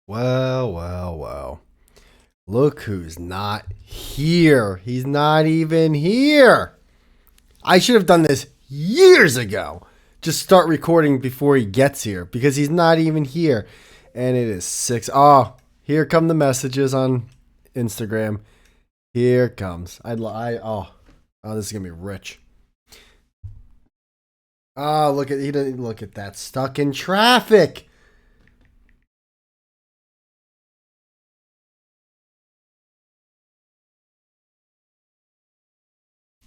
Well, well, well. Look who's not here. He's not even here. I should have done this years ago. Just start recording before he gets here because he's not even here. And it is 6. Oh, here come the messages on Instagram. Here it comes. This is going to be rich. Oh, he didn't look at that. Stuck in traffic.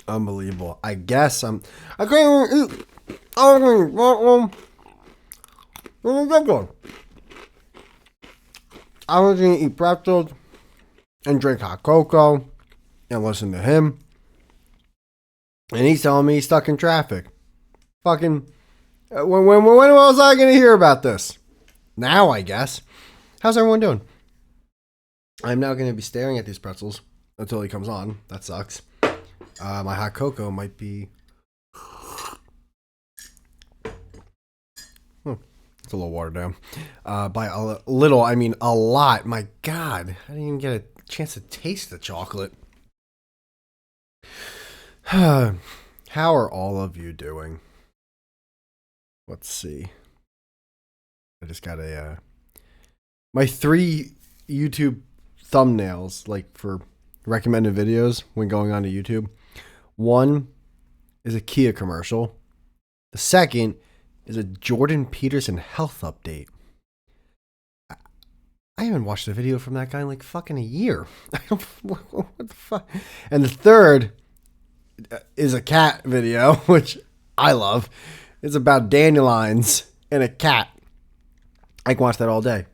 Unbelievable. I guess I can't eat. I was going to eat pretzels and drink hot cocoa and listen to him. And he's telling me he's stuck in traffic. Fucking. When was I going to hear about this? Now, I guess. How's everyone doing? I'm now going to be staring at these pretzels until he comes on. That sucks. My hot cocoa might be. It's a little watered down. By a little, I mean a lot. My God, I didn't even get a chance to taste the chocolate. How are all of you doing? Let's see. I just got my 3 YouTube thumbnails, like for recommended videos when going on to YouTube. One is a Kia commercial. The second is a Jordan Peterson health update. I haven't watched a video from that guy in like fucking a year. What the fuck? And the third is a cat video, which I love. It's about dandelions and a cat. I can watch that all day.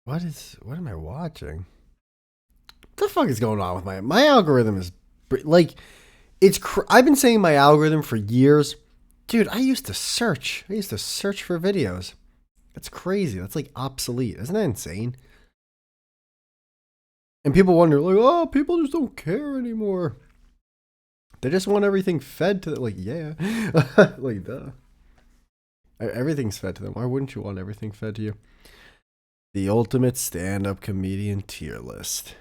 What am I watching? What the fuck is going on with my algorithm? Is like, I've been saying my algorithm for years. Dude, I used to search for videos. That's crazy. That's like obsolete. Isn't that insane? And people wonder, like, oh, people just don't care anymore. They just want everything fed to them. Like, yeah. Like, duh. Everything's fed to them. Why wouldn't you want everything fed to you? The ultimate stand-up comedian tier list.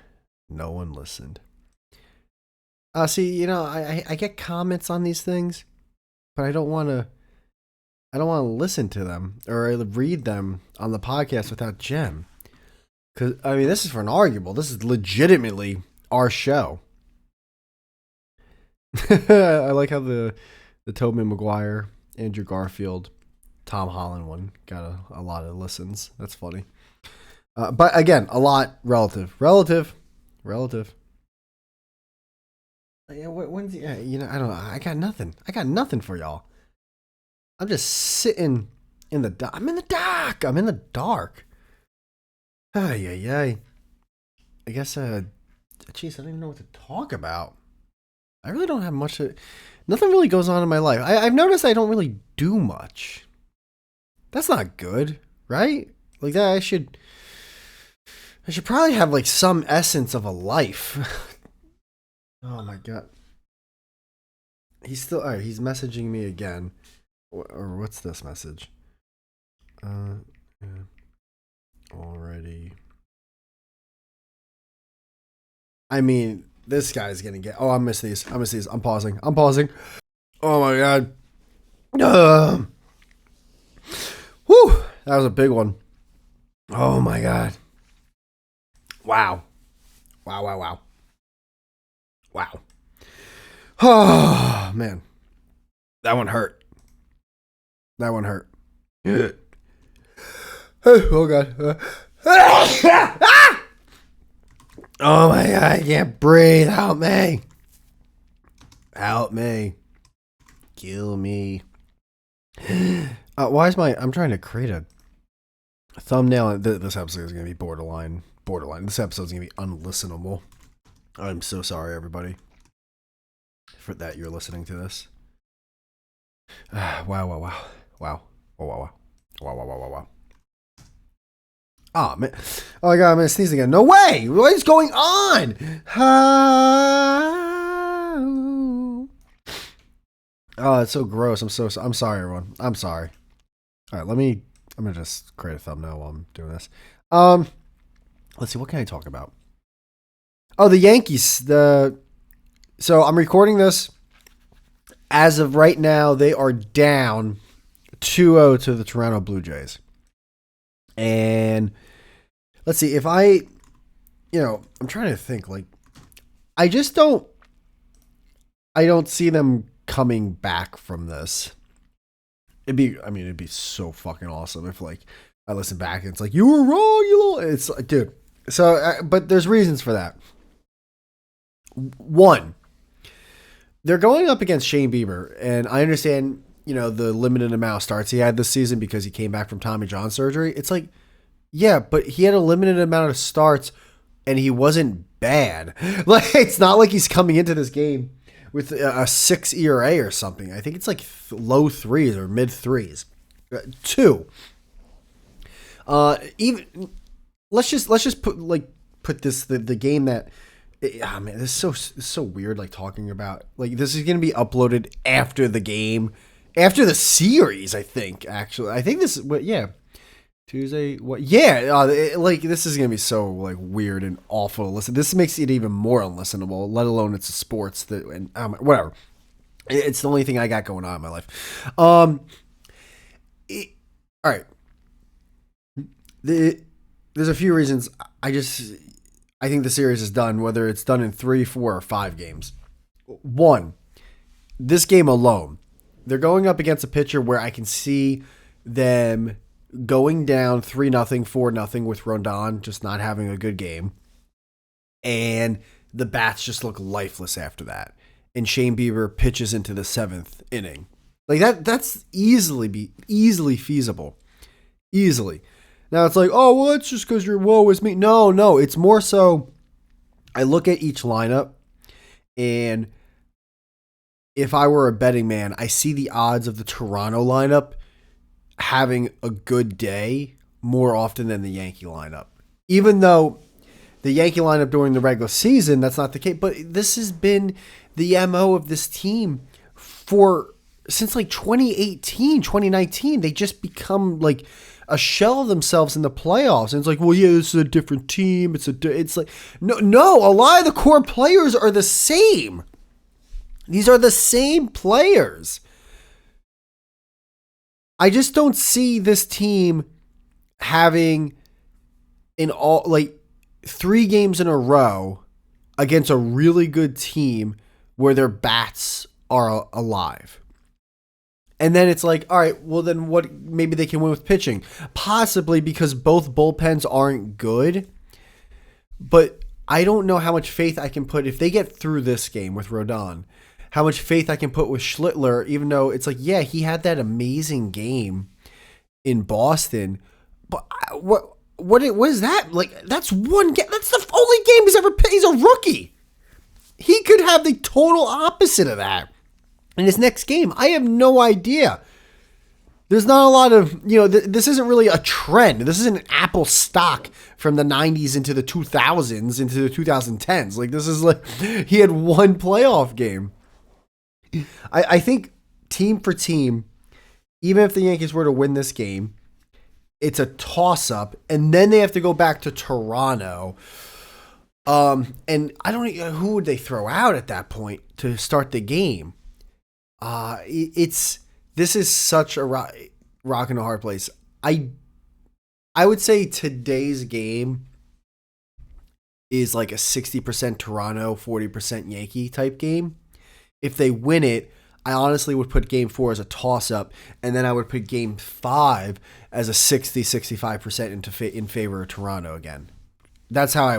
No one listened. See, I get comments on these things, but I don't want to listen to them or read them on the podcast without Jem. Because, I mean, this is for an arguable. This is legitimately our show. I like how the Tobey Maguire, Andrew Garfield, Tom Holland one got a lot of listens. That's funny. But again, a lot relative. Yeah, when's I don't know. I got nothing for y'all. I'm just sitting in the dark. I'm in the dark. Ay. I guess, geez, I don't even know what to talk about. I really don't have much. Nothing really goes on in my life. I've noticed I don't really do much. That's not good, right? Like that, I should probably have like some essence of a life. Oh my God. He's messaging me again. Or what's this message? Yeah. Already. I mean, this guy's gonna get. Oh, I miss these. I'm pausing. Oh my God. Whew. That was a big one. Oh my God. Wow. Oh, man. That one hurt. Oh, God. Oh, my God. I can't breathe. Help me. Kill me. Why is I'm trying to create a thumbnail. This episode is going to be borderline. This episode is going to be unlistenable. I'm so sorry, everybody, for that you're listening to this. Wow. Oh, man. Oh, my God, I'm going to sneeze again. No way! What is going on? Oh, it's so gross. I'm sorry, everyone. I'm sorry. All right, I'm gonna just create a thumbnail while I'm doing this. Um, let's see. What can I talk about? Oh, the Yankees. So I'm recording this as of right now. They are down 2-0 to the Toronto Blue Jays. And let's see if I'm trying to think. Like, I just don't. I don't see them coming back from this. It'd be so fucking awesome if like I listen back and it's like you were wrong, you little. It's like, dude. So, but there's reasons for that. One, they're going up against Shane Bieber, and I understand, the limited amount of starts he had this season because he came back from Tommy John surgery. It's like, yeah, but he had a limited amount of starts, and he wasn't bad. Like, it's not like he's coming into this game with a 6 ERA or something. I think it's like low threes or mid threes. Two, even let's just put this the game that. Man, this is so weird. Like talking about like this is gonna be uploaded after the game, after the series. I think this is what. Yeah, Tuesday. What? Yeah, like this is gonna be so like weird and awful to listen. This makes it even more unlistenable. Let alone it's a sports that and whatever. It's the only thing I got going on in my life. All right. There's a few reasons. I think the series is done, whether it's done in 3, 4, or 5 games. One, this game alone, they're going up against a pitcher where I can see them going down 3-0, 4-0 with Rondon just not having a good game. And the bats just look lifeless after that. And Shane Bieber pitches into the 7th inning. Like that's easily feasible. Easily. Now it's like, oh, well, it's just because you're woe is me. No, it's more so I look at each lineup, and if I were a betting man, I see the odds of the Toronto lineup having a good day more often than the Yankee lineup. Even though the Yankee lineup during the regular season, that's not the case. But this has been the MO of this team since like 2018, 2019. They just become like a shell of themselves in the playoffs. And it's like, well, yeah, this is a different team. It's like, no, a lot of the core players are the same. These are the same players. I just don't see this team having like 3 games in a row against a really good team where their bats are alive. And then it's like, all right, well then what? Maybe they can win with pitching. Possibly because both bullpens aren't good. But I don't know how much faith I can put if they get through this game with Rodon. How much faith I can put with Schlittler, even though it's like, yeah, he had that amazing game in Boston. But what is that? Like, that's one game. That's the only game he's ever played. He's a rookie. He could have the total opposite of that in his next game. I have no idea. There's not a lot of, this isn't really a trend. This isn't an Apple stock from the 90s into the 2000s, into the 2010s. Like, this is like, he had one playoff game. I think team for team, even if the Yankees were to win this game, it's a toss-up, and then they have to go back to Toronto. And I don't know, who would they throw out at that point to start the game? This is such a rock and a hard place. I would say today's game is like a 60% Toronto, 40% Yankee type game. If they win it, I honestly would put game 4 as a toss-up, and then I would put game 5 as a 65% in favor of Toronto again. That's how I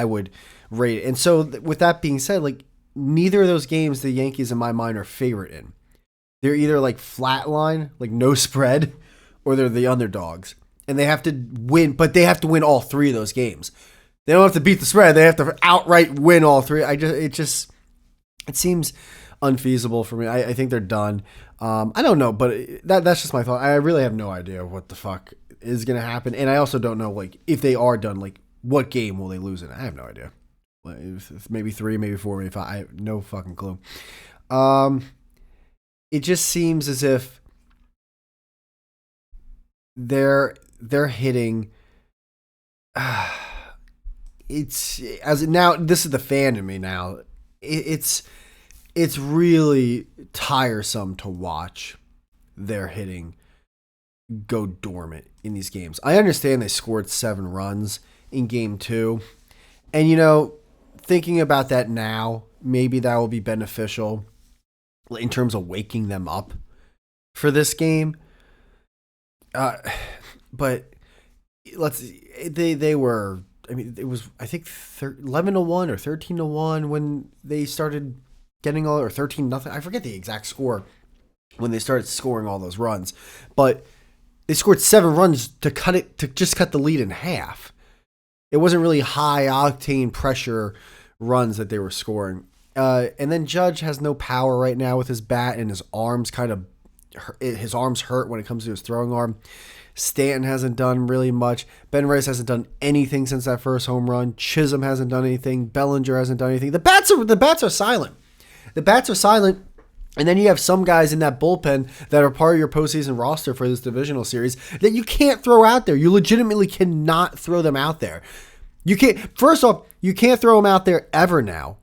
would rate it. And so with that being said, like, neither of those games the Yankees in my mind are favorite in. They're either like flat line, like no spread, or they're the underdogs. And they have to win, but they have to win all 3 of those games. They don't have to beat the spread. They have to outright win all 3. It seems unfeasible for me. I think they're done. I don't know, but that's just my thought. I really have no idea what the fuck is going to happen. And I also don't know, like, if they are done, like, what game will they lose in? I have no idea. Maybe 3, maybe 4, maybe 5. I have no fucking clue. it just seems as if they're hitting. It's as now. This is the fan in me now. It's really tiresome to watch their hitting go dormant in these games. I understand they scored 7 runs in game 2. And, thinking about that now, maybe that will be beneficial in terms of waking them up for this game. But they were, it was, I think, 11-1 or 13-1 when they started getting all, or 13-0. I forget the exact score when they started scoring all those runs. But they scored 7 runs to just cut the lead in half. It wasn't really high octane pressure runs that they were scoring. And then Judge has no power right now with his bat, and his arms hurt when it comes to his throwing arm. Stanton hasn't done really much. Ben Reyes hasn't done anything since that first home run. Chisholm hasn't done anything. Bellinger hasn't done anything. The bats are silent. The bats are silent. And then you have some guys in that bullpen that are part of your postseason roster for this divisional series that you can't throw out there. You legitimately cannot throw them out there. You can't. First off, you can't throw them out there ever now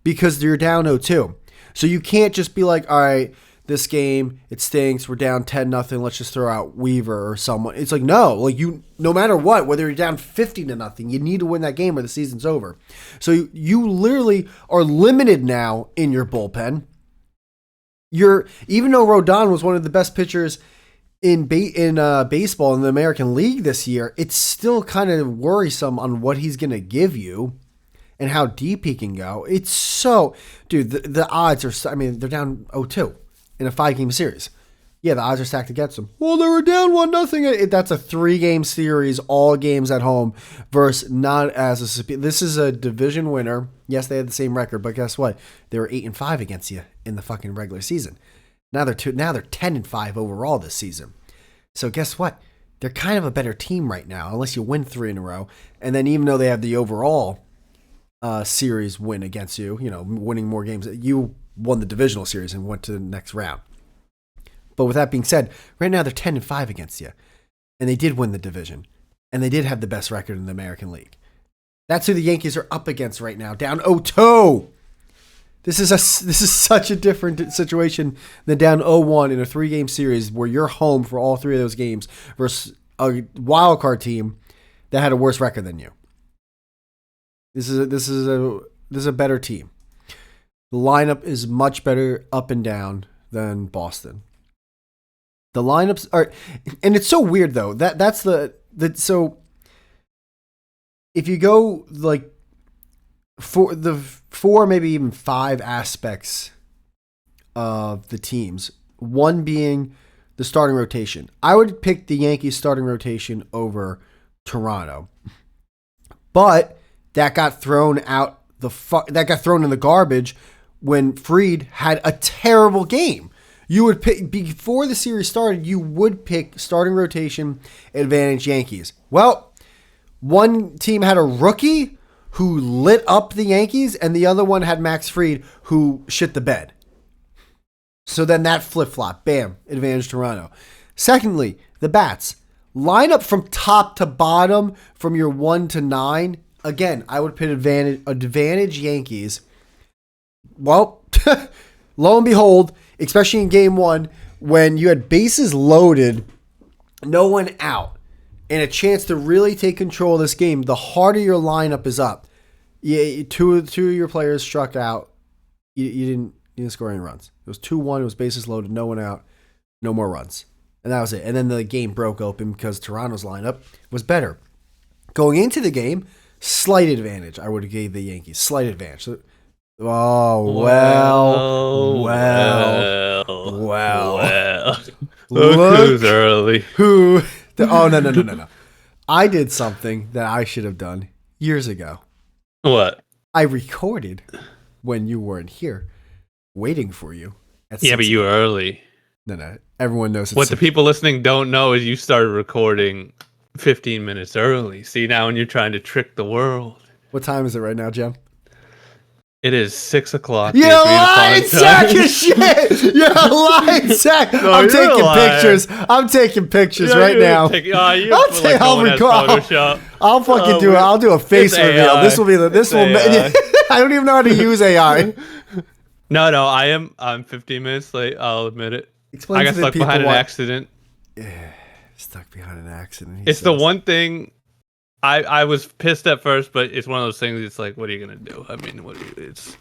because you're down 0-2. So you can't just be like, all right, this game, it stinks. We're down 10-0. Let's just throw out Weaver or someone. It's like, no, no matter what, whether you're down 50-0, you need to win that game or the season's over. So you literally are limited now in your bullpen. Even though Rodon was one of the best pitchers in baseball in the American League this year, it's still kind of worrisome on what he's going to give you and how deep he can go. It's so, dude, the odds are, they're down 0-2 in a 5-game series. Yeah, the odds are stacked against them. Well, they were down 1-0. That's a 3-game series, all games at home versus not as a. This is a division winner. Yes, they had the same record, but guess what? They were 8-5 against you in the fucking regular season. Now they're 10-5 overall this season. So guess what? They're kind of a better team right now, unless you win 3 in a row. And then even though they have the overall series win against you, winning more games, you won the divisional series and went to the next round. But with that being said, right now they're 10-5 against you. And they did win the division. And they did have the best record in the American League. That's who the Yankees are up against right now, down 0-2. This is such a different situation than down 0-1 in a 3-game series where you're home for all 3 of those games versus a wild card team that had a worse record than you. This is a better team. The lineup is much better up and down than Boston. The lineups are, and it's so weird though. So if you go like for the 4, maybe even 5 aspects of the teams, one being the starting rotation, I would pick the Yankees starting rotation over Toronto, but that got thrown out that got thrown in the garbage when Fried had a terrible game. You would pick, before the series started, you would pick starting rotation advantage Yankees. Well, one team had a rookie who lit up the Yankees, and the other one had Max Fried who shit the bed. So then that flip-flop, bam, advantage Toronto. Secondly, the bats. Line up from top to bottom from your 1 to 9. Again, I would put advantage Yankees. Well, lo and behold, especially in game 1, when you had bases loaded, no one out, and a chance to really take control of this game, the harder your lineup is up. Two of your players struck out. You didn't score any runs. It was 2-1. It was bases loaded, no one out, no more runs. And that was it. And then the game broke open because Toronto's lineup was better. Going into the game, slight advantage. I would have gave the Yankees slight advantage. So, well. Look who's early. No. I did something that I should have done years ago. What? I recorded when you weren't here, waiting for you. Yeah, but you were early. No. Everyone knows. What the people listening don't know is you started recording 15 minutes early. See, now when you're trying to trick the world. What time is it right now, Jim? It is 6 o'clock. You the agreed upon lying sack time. of shit! You're a lying sack! No, I'm you're taking lying. pictures. I'm taking pictures Yeah, right you're now. taking- you're I'll like I'll going as record. Photoshop. I'll fucking do it. we're- I'll do a face it's reveal. AI. This will be the. This It's will. AI. I don't even know how to use AI. No, I'm 15 minutes late. I'll admit it. Explain I to got the stuck people behind an what- accident. Yeah, stuck behind an accident. It's the one thing. I was pissed at first, but it's one of those things. It's like, what are you gonna do? I mean, it's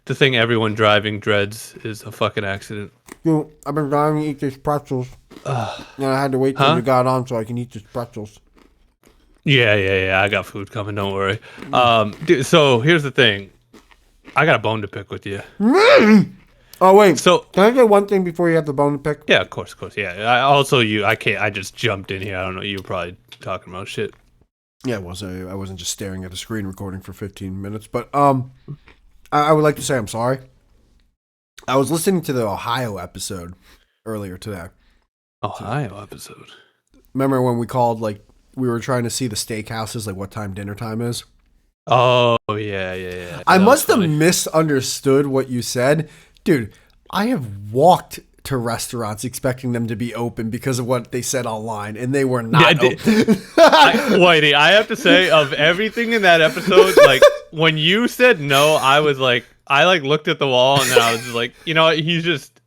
the thing everyone driving dreads is a fucking accident. I've been dying to eat these pretzels. And I had to wait till you got on so I can eat these pretzels. Yeah. I got food coming. Don't worry. Dude, so here's the thing. I got a bone to pick with you. Oh wait. So Can I say one thing before you have the bone to pick? yeah, of course. Yeah. I can't. I just jumped in here. I don't know. You were probably talking about shit. Yeah, it was. I wasn't just staring at a screen recording for 15 minutes. But I would like to say I'm sorry. I was listening to the Ohio episode earlier today. Ohio episode. Remember when we called, like, we were trying to see the steakhouses, like what time dinner time is? Oh yeah. I That must was have funny. misunderstood what you said. Dude, I have walked to restaurants expecting them to be open because of what they said online, and they were not open. Whitey, I have to say, of everything in that episode, like when you said no, I was like, I looked at the wall and then I was just like, you know what? He's just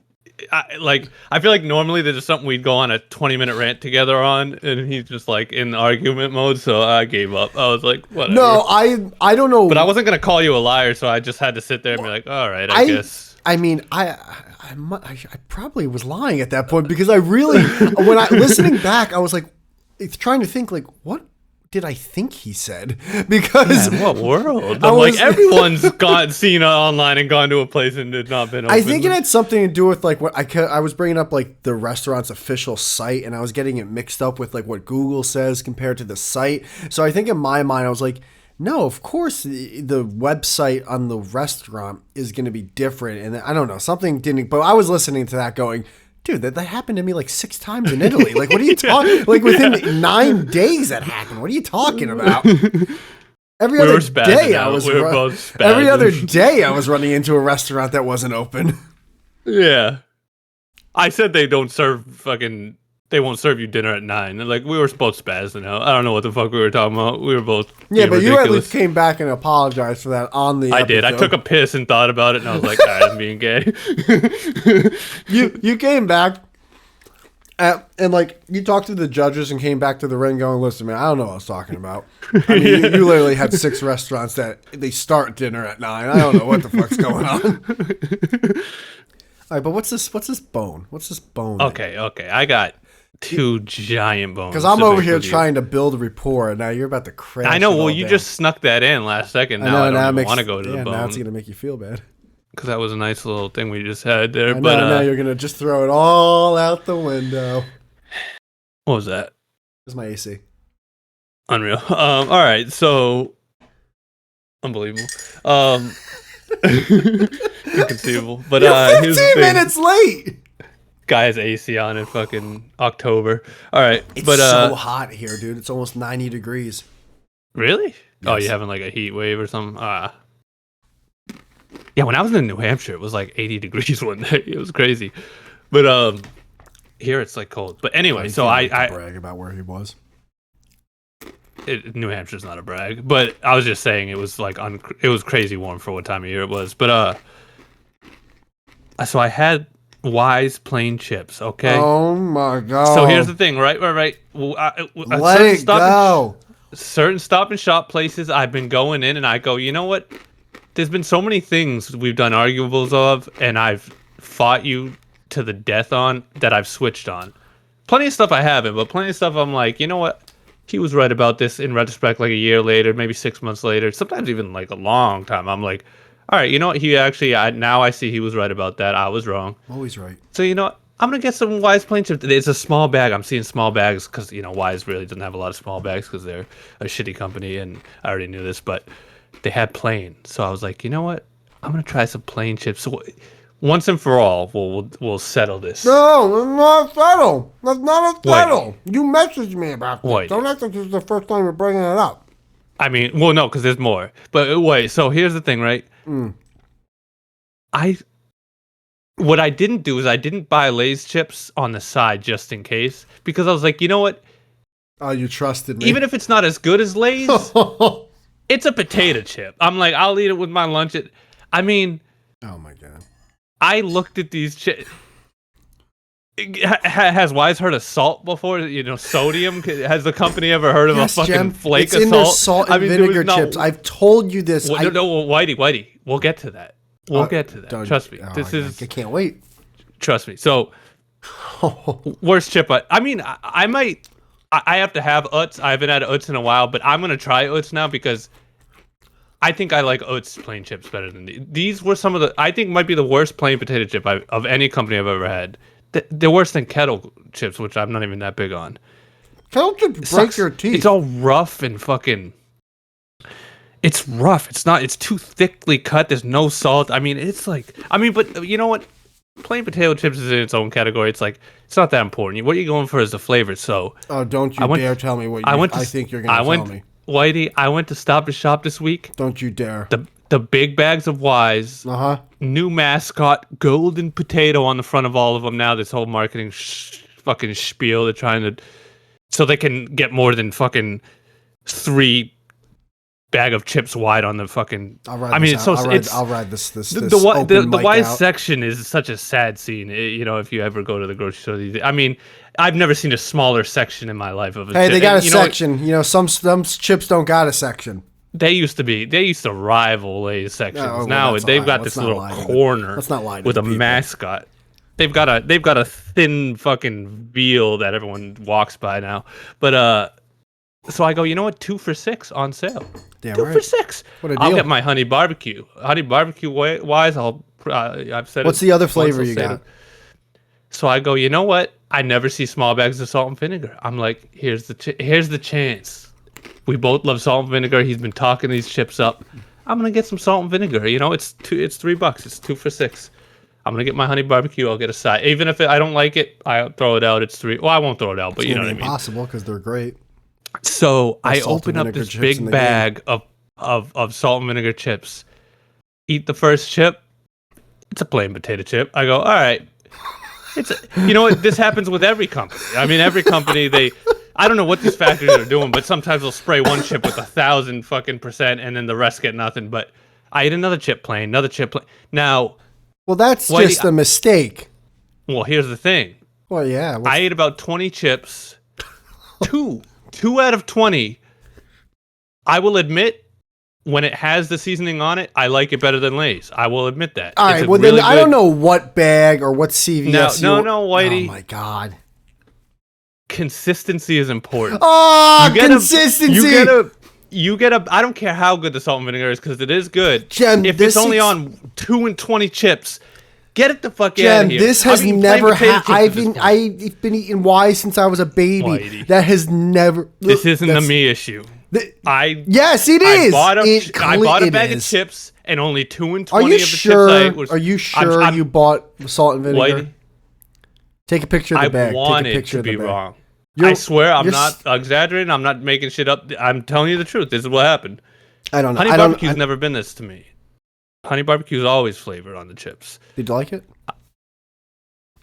I feel like normally there's just something we'd go on a 20-minute rant together on, and he's just like in argument mode. So I gave up. I was like, whatever. No, I don't know. But I wasn't gonna call you a liar, so I just had to sit there and be like, all right, I guess. I mean, I probably was lying at that point because I really, when I listening back, I was like, trying to think like, what did I think he said? Because Man, what world? I I'm was- like, everyone's seen it online and gone to a place and it's not been open. I think it had something to do with like what I was bringing up like the restaurant's official site, and I was getting it mixed up with like what Google says compared to the site. So I think in my mind I was like, no, of course the website on the restaurant is going to be different, and I don't know, something didn't. But I was listening to that going, dude, that happened to me like 6 times in Italy. Like, what are you talking? Like within 9 days that happened. What are you talking about? Every other day I was every other day I was running into a restaurant that wasn't open. Yeah. I said they won't serve you dinner at 9. And like, we were both spazzing out. I don't know what the fuck we were talking about. We were both Yeah, being but you at ridiculous. least came back and apologized for that on the I episode. did. I took a piss and thought about it, and I was like, all right, I'm being gay. You came back and like you talked to the judges and came back to the ring going, listen, man, I don't know what I was talking about. I mean, you literally had 6 restaurants that they start dinner at 9. I don't know what the fuck's going on. All right, but what's this bone? What's this bone? Okay. I got 2 giant bones. Because I'm to over pick here with you. trying to build rapport, and now you're about to crash. I know. it Well, all you down. just snuck that in last second. I Now know, I now it don't makes, want to go to the now bone. it's gonna make you feel bad. Because that was a nice little thing we just had there. I know, But now you're gonna just throw it all out the window. what was that? This is my AC. Unreal. All right, so unbelievable. Inconceivable. But You're here's the 15 thing. minutes late. Guy has AC on in fucking October. All right, It's but so hot here, dude. It's almost 90 degrees. really? Oh, Yes. you having like a heat wave or something? Yeah, when I was in New Hampshire, it was like 80 degrees one day. It was crazy. But here it's like cold. But anyway, so I brag about where he was. New Hampshire's not a brag, but I was just saying it was like it was crazy warm for what time of year it was. But so I had Wise plain chips. Okay. Oh my god. So here's the thing, right? Well, Let it go. Certain stop and shop places I've been going in, and I go, you know what? There's been so many things we've done arguables of, and I've fought you to the death on that I've switched on. Plenty of stuff I haven't, but plenty of stuff I'm like, you know what? He was right about this in retrospect, like a year later, maybe 6 months later, sometimes even like a long time. I'm like, all right, you know what? Now I see he was right about that. I was wrong. Always right. So, you know what? I'm going to get some Wise plain chips. It's a small bag. I'm seeing small bags because, you know, Wise really doesn't have a lot of small bags because they're a shitty company, and I already knew this, but they had plain. So I was like, you know what? I'm going to try some plain chips. So once and for all, we'll settle this. No, that's not a settle. That's not a What? settle. You messaged me about this. What? Don't act like this is the first time you're bringing it up. I mean, well, no, because there's more. But wait, so here's the thing, right? What I didn't do is I didn't buy Lay's chips on the side just in case, because I was like, you know what? Oh, you trusted me. Even if it's not as good as Lay's, it's a potato chip. I'm like, I'll eat it with my lunch. I mean, oh my god! I looked at these chips. Has Wise heard of salt before? You know, sodium. Has the company ever heard of a fucking flake it's of in salt? Their salt and vinegar chips. I've told you this. Well, no, Whitey, we'll get to that. We'll get to that. Trust me. I can't wait. Trust me. So, worst chip. I mean, I might. I have to have Utz. I haven't had Utz in a while, but I'm gonna try Utz now because I think I like Utz plain chips better than these. These were some of the. I think might be the worst plain potato chip of any company I've ever had. They're worse than kettle chips, which I'm not even that big on. Kettle chips break your teeth. It's all rough and fucking. It's rough. It's not. It's too thickly cut. There's no salt. I mean, it's like. I mean, but you know what? Plain potato chips is in its own category. It's like it's not that important. What you're going for is the flavor. So. Oh, don't you dare tell me what I think you're going to tell me. Whitey, I went to Stop and Shop this week. Don't you dare. The big bags of Wise. New mascot, golden potato on the front of all of them now. This whole marketing fucking spiel. They're trying to, so they can get more than fucking 3 bag of chips wide on the fucking. I'll ride this. The Wise section is such a sad scene. You know, if you ever go to the grocery store, I mean, I've never seen a smaller section in my life of. Hey, they got a section. You know, some chips don't got a section. They used to rival Lay's sections. Now they've got this little corner with a mascot. They've got a thin fucking veal that everyone walks by now. But so I go, you know what? 2 for $6 on sale. Damn 2 right. for $6. What a deal. I'll get my honey barbecue. Honey barbecue Wise. I've said. What's the other flavor you got? So I go, you know what? I never see small bags of salt and vinegar. I'm like, here's the chance. We both love salt and vinegar. He's been talking these chips up. I'm gonna get some salt and vinegar. You know, it's $3. It's 2 for $6. I'm gonna get my honey barbecue. I'll get a side. Even if I don't like it, I'll throw it out. It's $3. Well, I won't throw it out, but you know what I mean. Impossible because they're great. So I open up this big bag of salt and vinegar chips. Eat the first chip. It's a plain potato chip. I go, all right. You know what? This happens with every company. I mean, every company I don't know what these factories are doing, but sometimes they'll spray one chip with 1,000 fucking %, and then the rest get nothing. But I ate another chip plain. Now, well, that's just a mistake. Well, here's the thing. Well, yeah, I ate about 20 chips. Two out of 20. I will admit, when it has the seasoning on it, I like it better than Lay's. I will admit that. All right. Well, really then I don't know what bag or what CVS. No, Whitey. Oh my god. Consistency is important. Oh, consistency. You get a. I don't care how good the salt and vinegar is because it is good. Jem, if it's only on 2 and 20 chips, get it the fuck out of here. This has never happened. I've been eating Wise since I was a baby. Whitey. That has never. This isn't a me issue. Yes, it is. I bought a bag of chips and only 2 and 20 of the chips I ate was. Are you sure you bought salt and vinegar? Whitey, take a picture of the bag. I want it to be wrong. I swear, I'm not exaggerating. I'm not making shit up. I'm telling you the truth. This is what happened. I don't know. Honey barbecue's never been this to me. Honey barbecue's always flavored on the chips. Did you like it?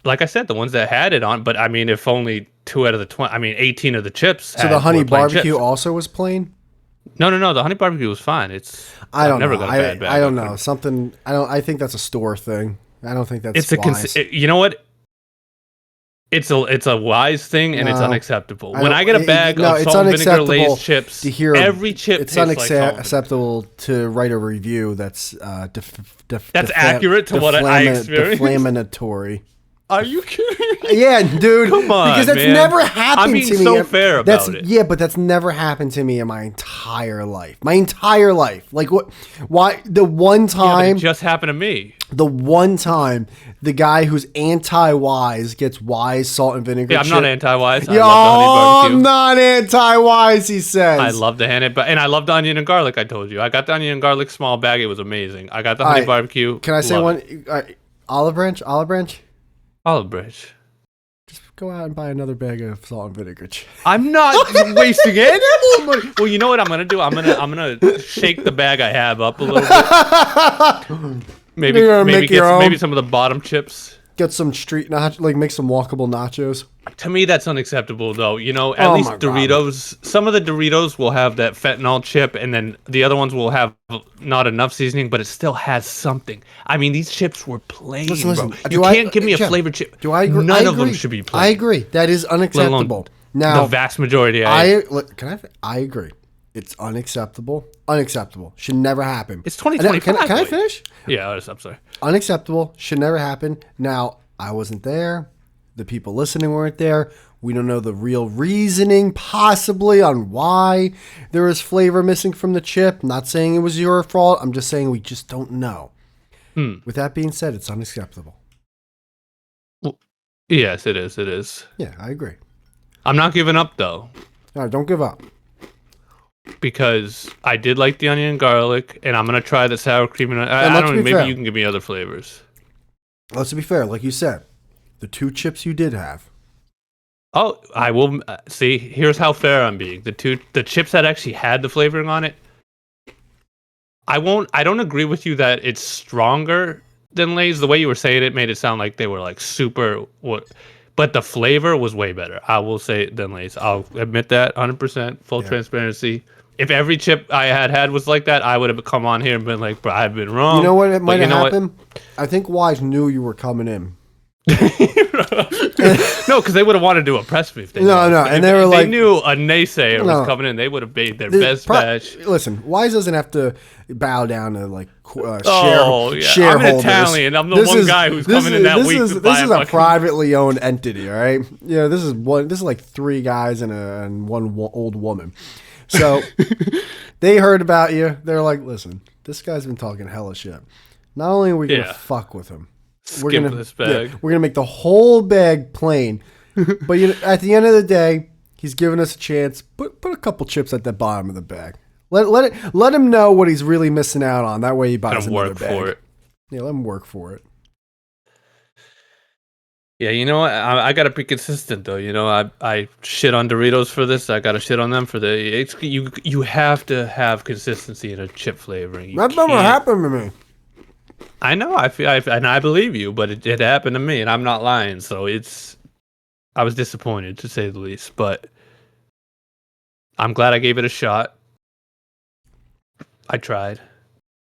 Like I said, the ones that had it on, but I mean, if only 2 out of the 20, I mean, 18 of the chips. So the honey barbecue also was plain? No. The honey barbecue was fine. I don't know. I don't know. Something. I think that's a store thing. I don't think that's. You know what? It's a Wise thing, and it's unacceptable. When I get a bag of salt and vinegar Lay's chips, to hear every chip it's unacceptable to write a review that's accurate to what I experienced. Deflammatory. Are you kidding? Yeah, dude. Come on, because that's never happened to me. I'm being so fair about it. Yeah, but that's never happened to me in my entire life. Like what? Why? The one time it just happened to me. The one time the guy who's anti-Wise gets Wise salt and vinegar. Yeah, I'm not anti-Wise. I'm not anti-Wise. He says. I love the honey, and I love the onion and garlic. I told you, I got the onion and garlic small bag. It was amazing. I got the honey barbecue. Can I say one? Olive branch. Olive branch. Just go out and buy another bag of salt and vinegar chips. I'm not wasting any more money. Well, you know what I'm gonna do? I'm gonna shake the bag I have up a little bit. Maybe maybe some of the bottom chips. Get some street nachos, like make some walkable nachos. To me, that's unacceptable, though. You know, at least Doritos. God. Some of the Doritos will have that fentanyl chip, and then the other ones will have not enough seasoning, but it still has something. I mean, these chips were plain, listen, bro. You can't give me a flavored chip. Do I agree? None of them should be plain. I agree. That is unacceptable. Now, the vast majority. I agree. It's unacceptable. Unacceptable. Should never happen. It's 2025. Can I finish? Yeah, I'm sorry. Unacceptable. Should never happen. Now, I wasn't there. The people listening weren't there. We don't know the real reasoning, possibly, on why there is flavor missing from the chip. I'm not saying it was your fault. I'm just saying we just don't know. With that being said, it's unacceptable. Well, yes, it is. It is. Yeah, I agree. I'm not giving up, though. All right, don't give up. Because I did like the onion and garlic, and I'm going to try the sour cream. And I don't know, maybe you can give me other flavors. Let's be fair. Like you said, the 2 chips you did have. Oh, I will see. Here's how fair I'm being. The chips that actually had the flavoring on it. I don't agree with you that it's stronger than Lay's. The way you were saying it made it sound like they were like super but the flavor was way better. I will say than Lay's. I'll admit that 100% full transparency. If every chip I had was like that, I would have come on here and been like, bro, I've been wrong. You know what? It might have happened. I think Wise knew you were coming in. No, because they would have wanted to do a press brief. No, and they were like, they knew a naysayer was coming in. They would have made their best batch. Listen, Wise doesn't have to bow down to like shareholders. I'm an Italian. I'm the one guy who's coming in that week. This is a privately owned entity, all right? Yeah, this is like 3 guys and one old woman. So they heard about you. They're like, listen, this guy's been talking hella shit. Not only are we gonna fuck with him. Skip this bag. We're going to make the whole bag plain. But at the end of the day, he's giving us a chance. Put a couple chips at the bottom of the bag. Let him know what he's really missing out on. That way he buys another bag. For it. Yeah, let him work for it. Yeah, you know what? I got to be consistent, though. You know, I shit on Doritos for this. I got to shit on them for you have to have consistency in a chip flavoring. That never happened to me. I know, and I believe you, but it happened to me, and I'm not lying. So I was disappointed to say the least, but I'm glad I gave it a shot. I tried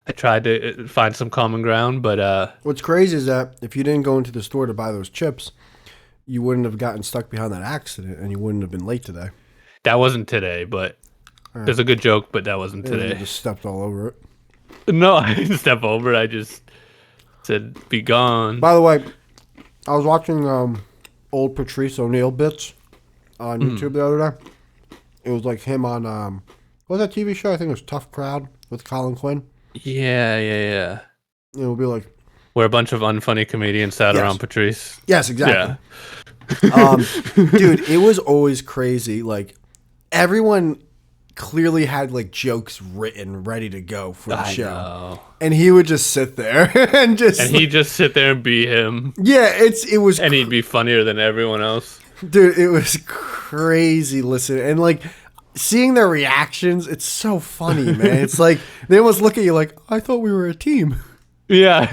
to find some common ground, but what's crazy is that if you didn't go into the store to buy those chips, you wouldn't have gotten stuck behind that accident, and you wouldn't have been late today. That wasn't today, but there's a good joke, but that wasn't today. You just stepped all over it. No, I didn't step over it. I just said, be gone. By the way, I was watching old Patrice O'Neill bits on YouTube the other day. It was like him on, what was that TV show? I think it was Tough Crowd with Colin Quinn. Yeah. It would be like... Where a bunch of unfunny comedians sat around Patrice. Yes, exactly. Yeah. Dude, it was always crazy. Like, everyone... clearly had like jokes written ready to go for the show. Know. And he would just sit there and he'd just sit there and be him. Yeah, it was and he'd be funnier than everyone else. Dude, it was crazy listening and like seeing their reactions. It's so funny, man. It's like they almost look at you like, I thought we were a team. Yeah.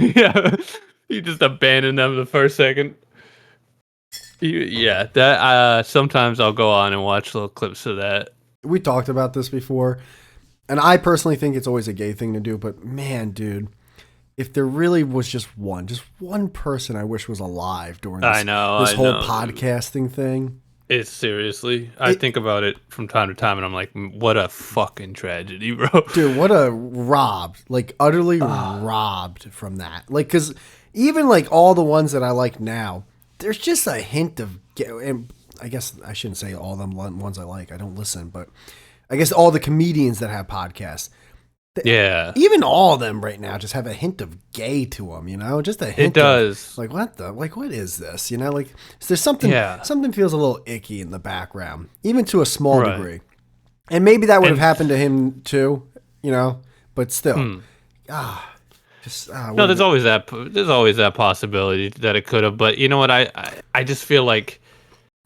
You just abandoned them the first second. That sometimes I'll go on and watch little clips of that. We talked about this before, and I personally think it's always a gay thing to do, but man, dude, if there really was just one person I wish was alive during this whole podcasting thing. It's seriously, I think about it from time to time, and I'm like, what a fucking tragedy, bro. Dude, what a utterly robbed from that. Like, because even like all the ones that I like now, there's just a hint of and I guess I shouldn't say all them ones I like. I don't listen, but I guess all the comedians that have podcasts. Even all of them right now just have a hint of gay to them, you know? Just a hint. It does. Like, what is this? You know, like, there's something feels a little icky in the background, even to a small degree. And maybe that would have happened to him too, you know? But still. No, there's always that possibility that it could have. But you know what? I just feel like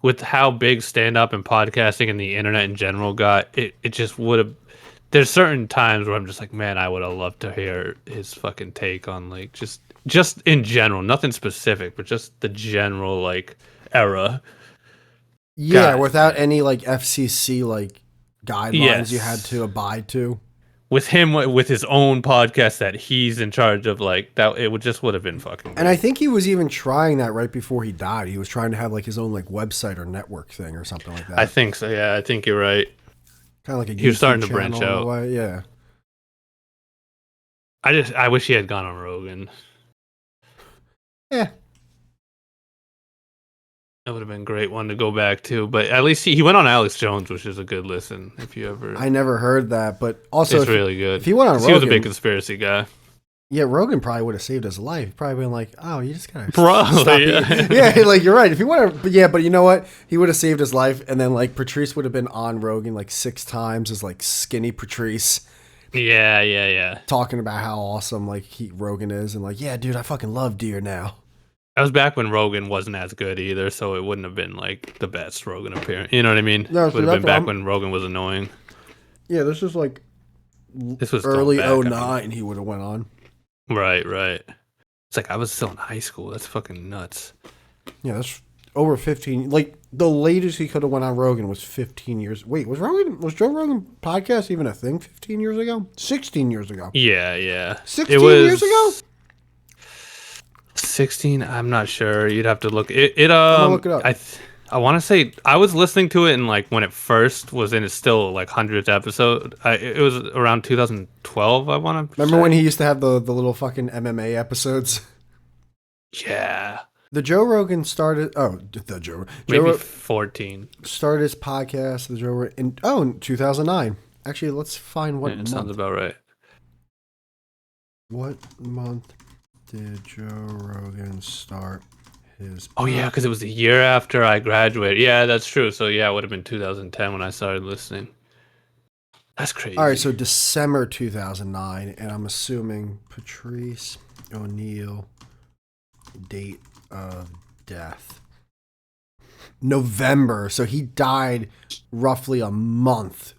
with how big stand up and podcasting and the internet in general got, it just would have. There's certain times where I'm just like, man, I would have loved to hear his fucking take on like just in general, nothing specific, but just the general like era. Yeah, God, without man. any like FCC like guidelines you had Yes. to abide to. With him with his own podcast that he's in charge of, like that, would have been fucking And I great. think he was even trying that right before he died. He was trying to have like his own like website or network thing or something like I that. think so. Yeah, I think you're right. Kind of like a He was YouTube starting to branch channel in a out. way. Yeah. I wish he had gone on Rogan. Yeah. That would have been a great one to go back to. But at least he went on Alex Jones, which is a good listen if you ever. I never heard that, but also It's really good. if he went on 'Cause he was a big Rogan, conspiracy guy. yeah, Rogan probably would have saved his life. He'd probably been like, "Oh, you just gotta Probably, stop yeah. eating." Yeah, like you're right. If he would have, but yeah, but you know what? He would have saved his life, and then like Patrice would have been on Rogan like 6 times as like skinny Patrice, Yeah. talking about how awesome like Rogan is, and like, yeah, dude, I fucking love deer now. That was back when Rogan wasn't as good either, so it wouldn't have been like the best Rogan appearance. You know what I mean? No, It so would have that's been what back I'm. when Rogan was annoying. Yeah, this is like This was going early back, I mean. '09. He would have went on. Right. It's like I was still in high school. That's fucking nuts. Yeah, that's over 15. Like the latest he could have went on Rogan was 15 years. Wait, was Joe Rogan podcast even a thing 15 years ago? 16 years ago. Yeah. 16 It years was ago? 16. I'm not sure. You'd have to look. I'm gonna look it up. I want to say I was listening to it in like when it first was in its still like 100th episode. It was around 2012. I want to Remember when he used to have the little fucking MMA episodes? Yeah, The Joe Rogan started. Oh, the Joe. maybe 14. Started his podcast. The Joe Rogan in 2009. Actually, let's find what Yeah, month. sounds about right. What month did Joe Rogan start his? Oh yeah, because it was the year after I graduated. Yeah, that's true. So yeah, it would have been 2010 when I started listening. That's crazy. All right, so December 2009, and I'm assuming Patrice O'Neill, date of death, November. So he died roughly a month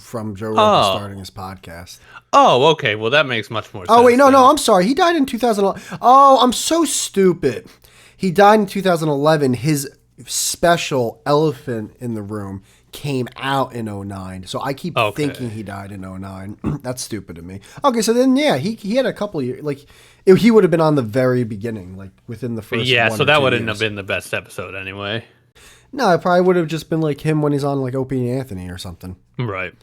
from Joe Rogan starting his podcast. Oh, okay. Well, that makes much more sense. Oh, wait, then. no, I'm sorry. He died in 2011. Oh, I'm so stupid. He died in 2011. His special Elephant in the Room came out in '09. So I keep thinking he died in '09. That's stupid of me. Okay, so then, yeah, he had a couple years. Like, he would have been on the very beginning, like within the first Yeah, 1 so or that 2 wouldn't years. have been the best episode anyway. No, it probably would have just been like him when he's on like Opie and Anthony or something. Right.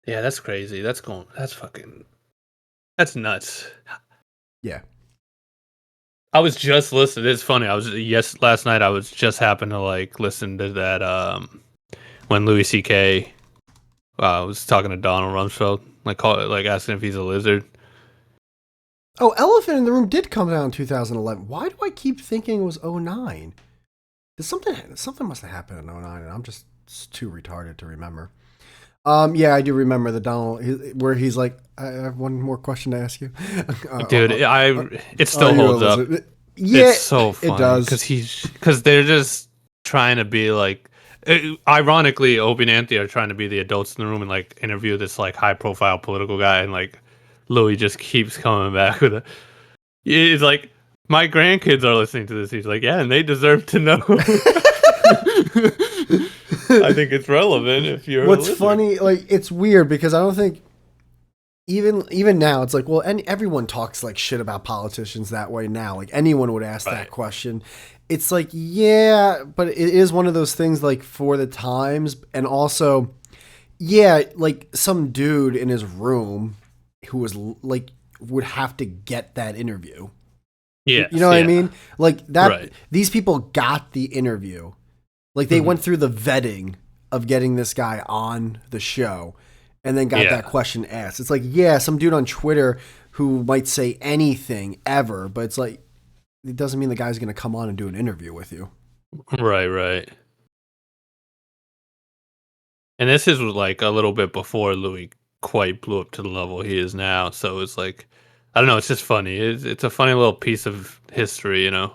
Yeah, that's crazy. That's nuts. Yeah. I was just listening. It's funny. Last night I was just happened to like listen to that when Louis C.K. Was talking to Donald Rumsfeld, like asking if he's a lizard. Oh, Elephant in the Room did come out in 2011. Why do I keep thinking it was '09? Something must have happened in '09, and I'm just too retarded to remember. Yeah, I do remember the Donald where he's like, I have one more question to ask you. Dude, it still holds up. Yeah, it's so funny. It does. Because they're just trying to be like, ironically, Opie and Anthony are trying to be the adults in the room and like interview this like high profile political guy, and like Louis just keeps coming back with it. He's like, my grandkids are listening to this. He's like, yeah, and they deserve to know. I think it's relevant if you're. What's funny, like it's weird because I don't think even now it's like, well, everyone talks like shit about politicians that way now. Like anyone would ask that question. It's like, yeah, but it is one of those things like for the times, and also, yeah, like some dude in his room who was like would have to get that interview. Yeah, you know what I mean? Like that. Right. These people got the interview. Like they went through the vetting of getting this guy on the show and then got that question asked. It's like, yeah, some dude on Twitter who might say anything ever, but it's like, it doesn't mean the guy's going to come on and do an interview with you. Right. And this is like a little bit before Louis quite blew up to the level he is now. So it's like, I don't know. It's just funny. It's a funny little piece of history, you know?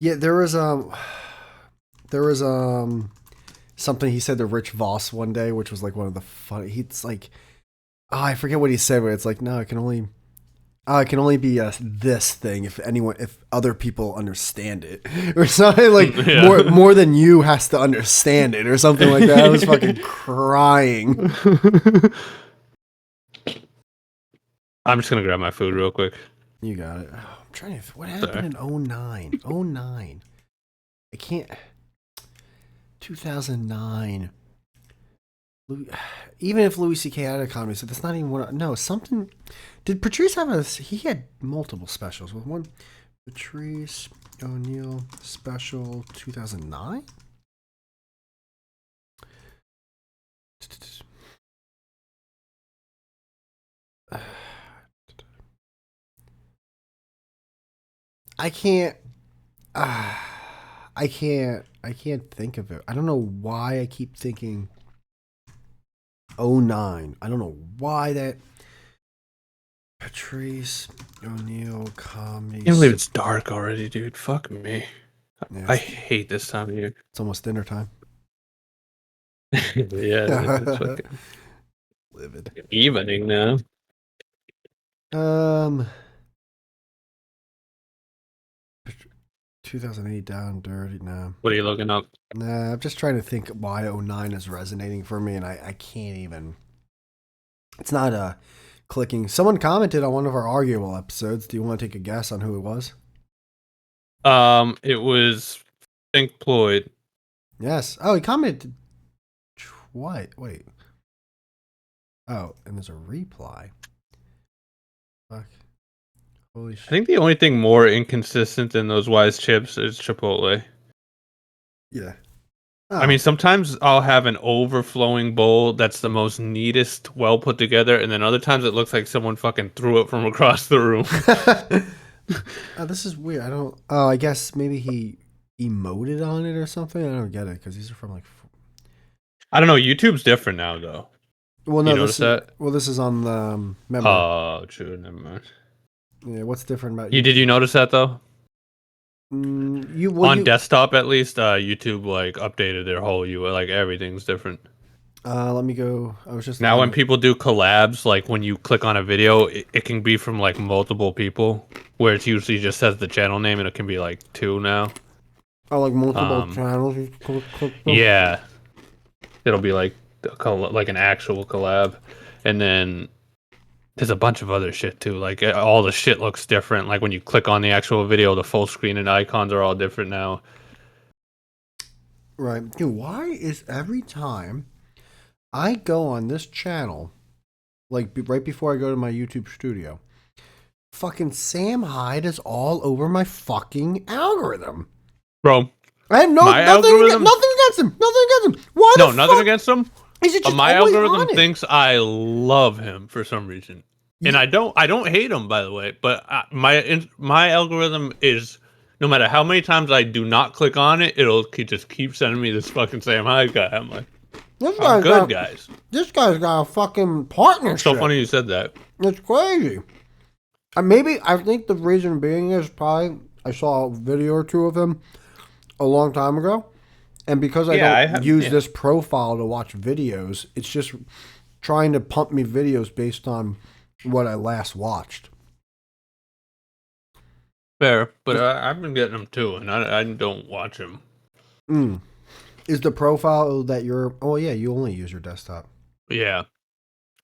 Yeah, there was something he said to Rich Voss one day, which was like one of the funny. He's like, oh, I forget what he said, but it's like, no, it can only be this thing if other people understand it, or something like Yeah. more than you has to understand it, or something like that. I was fucking crying. I'm just gonna grab my food real quick. You got it. Oh, I'm trying to. What Sorry. happened in 09? 09. I can't. 2009. Even if Louis C.K. had a comedy, so that's not even one. No, something. Did Patrice have a? He had multiple specials. With one, Patrice O'Neill special 2009. I can't. I can't. I can't think of it. I don't know why I keep thinking 09. I don't know why that. Patrice O'Neill comedy. I can't believe it's dark already, dude. Fuck me. Yeah, I hate this time of year. it's almost dinner time. Yeah, it's fucking Livid. evening now. Um, 2008 down dirty. Nah, What are you looking up? I'm just trying to think why 09 is resonating for me, and I can't even. It's not clicking. Someone commented on one of our arguable episodes. Do you want to take a guess on who it was? It was Pink Floyd. Yes. Oh, he commented. What? Wait. Oh, and there's a reply. Fuck. Holy I shit. think the only thing more inconsistent than those Wise chips is Chipotle. Yeah. I mean, sometimes I'll have an overflowing bowl that's the most neatest, well put together, and then other times it looks like someone fucking threw it from across the room. Oh, this is weird. I don't. Oh, I guess maybe he emoted on it or something. I don't get it because these are from like. I don't know. YouTube's different now, though. Well, You no, notice that? this is on the member. Oh, true. Never mind. Yeah, what's different about Did you notice that though? On You. desktop, at least, YouTube like updated their whole UI. Like everything's different. Let me go. I was just Now, looking when at. people do collabs, like when you click on a video, it can be from like multiple people, where it's usually just says the channel name, and it can be like two now. Oh, like multiple Um, channels. yeah, it'll be like like an actual collab, and then there's a bunch of other shit too. Like all the shit looks different. Like when you click on the actual video, the full screen and icons are all different now. Right, dude. Why is every time I go on this channel, like right before I go to my YouTube studio, fucking Sam Hyde is all over my fucking algorithm? Bro, I have my nothing algorithm. against him. Nothing against him. Why No, the nothing fuck against him. is it just My always algorithm on it? thinks I love him for some reason, and Yeah. I don't hate him, by the way. But my algorithm is, no matter how many times I do not click on it, it'll just keep sending me this fucking Sam Hyde guy. I'm like, This I'm guy's good, got guys. this guy's got a fucking So partnership. funny you said that. It's crazy. Maybe I think the reason being is probably I saw a video or two of him a long time ago, and because I Yeah, I don't have. use Yeah. this profile to watch videos, it's just trying to pump me videos based on what I last watched. Fair, but I've been getting them too, and I don't watch them. Mm. Is the profile that you're? Oh yeah, you only use your desktop. Yeah.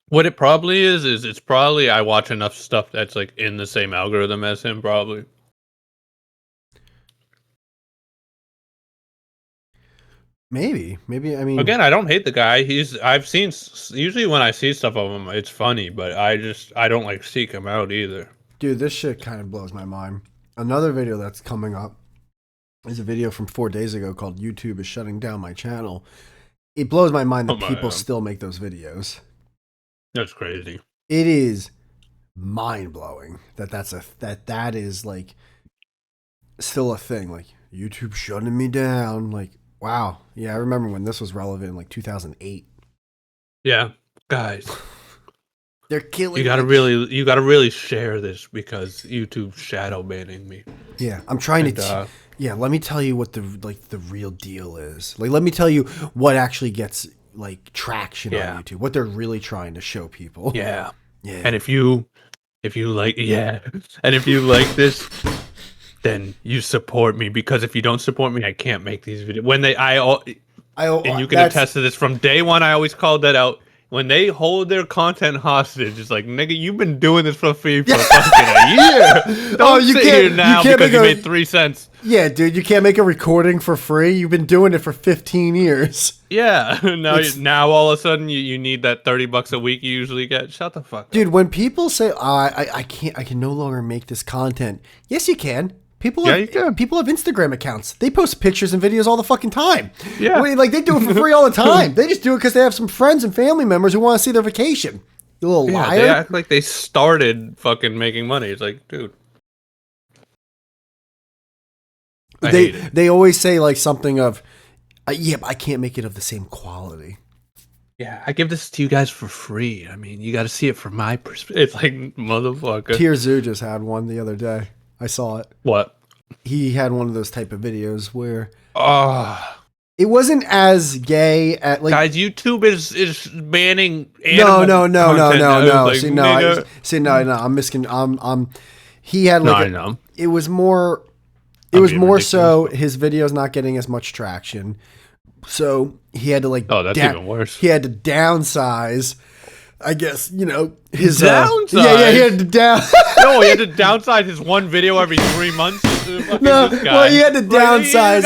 What it probably is it's probably I watch enough stuff that's like in the same algorithm as him, probably. Maybe. I mean, Again, I don't hate the guy. I've seen usually when I see stuff of him, it's funny, but I don't like seek him out either. dude, this shit kind of blows my mind. Another video that's coming up is a video from 4 days ago called "YouTube is shutting down my channel." It blows my mind that people still make those videos. That's crazy. It is mind blowing that is like still a thing. Like YouTube shutting me down. Like wow, yeah, I remember when this was relevant in like 2008. Yeah, guys, They're killing. you gotta really share this because YouTube's shadow banning me. Yeah, I'm trying And, to Yeah, let me tell you what the real deal is. Like, let me tell you what actually gets like traction on YouTube. What they're really trying to show people. Yeah. Yeah. And if you like, and if you like this, then you support me, because if you don't support me, I can't make these videos. When and you can attest to this, from day one, I always called that out. When they hold their content hostage, it's like, nigga, you've been doing this for free for fucking a year. Don't you sit can't- here now you can't because make you a- made 3 cents. Yeah, dude, you can't make a recording for free. You've been doing it for 15 years. Yeah. Now all of a sudden you need that $30 a week you usually get. Shut the fuck up. Dude, when people say, I can no longer make this content. Yes, you can. People you can. People have Instagram accounts. They post pictures and videos all the fucking time. Yeah. Like, they do it for free all the time. They just do it because they have some friends and family members who want to see their vacation. You little Yeah, liar. they act like they started fucking making money. It's like, dude. I hate it. They always say like something of, yeah, but I can't make it of the same quality. Yeah, I give this to you guys for free. I mean, you got to see it from my perspective. It's like, motherfucker. Tier Zoo just had one the other day. I saw it. What? He had one of those type of videos where Oh, it wasn't as gay at like. guys, YouTube is banning animal No. content now. Like, See, no. I'm miscon. He had like I know. it was more. It I'm was being more ridiculous, so but- his videos not getting as much traction, so he had to like. Oh, that's even worse. He had to downsize. I guess his Downsize? Yeah, he had to down. No, he had to downsize his one video every 3 months. No, well, he had to downsize.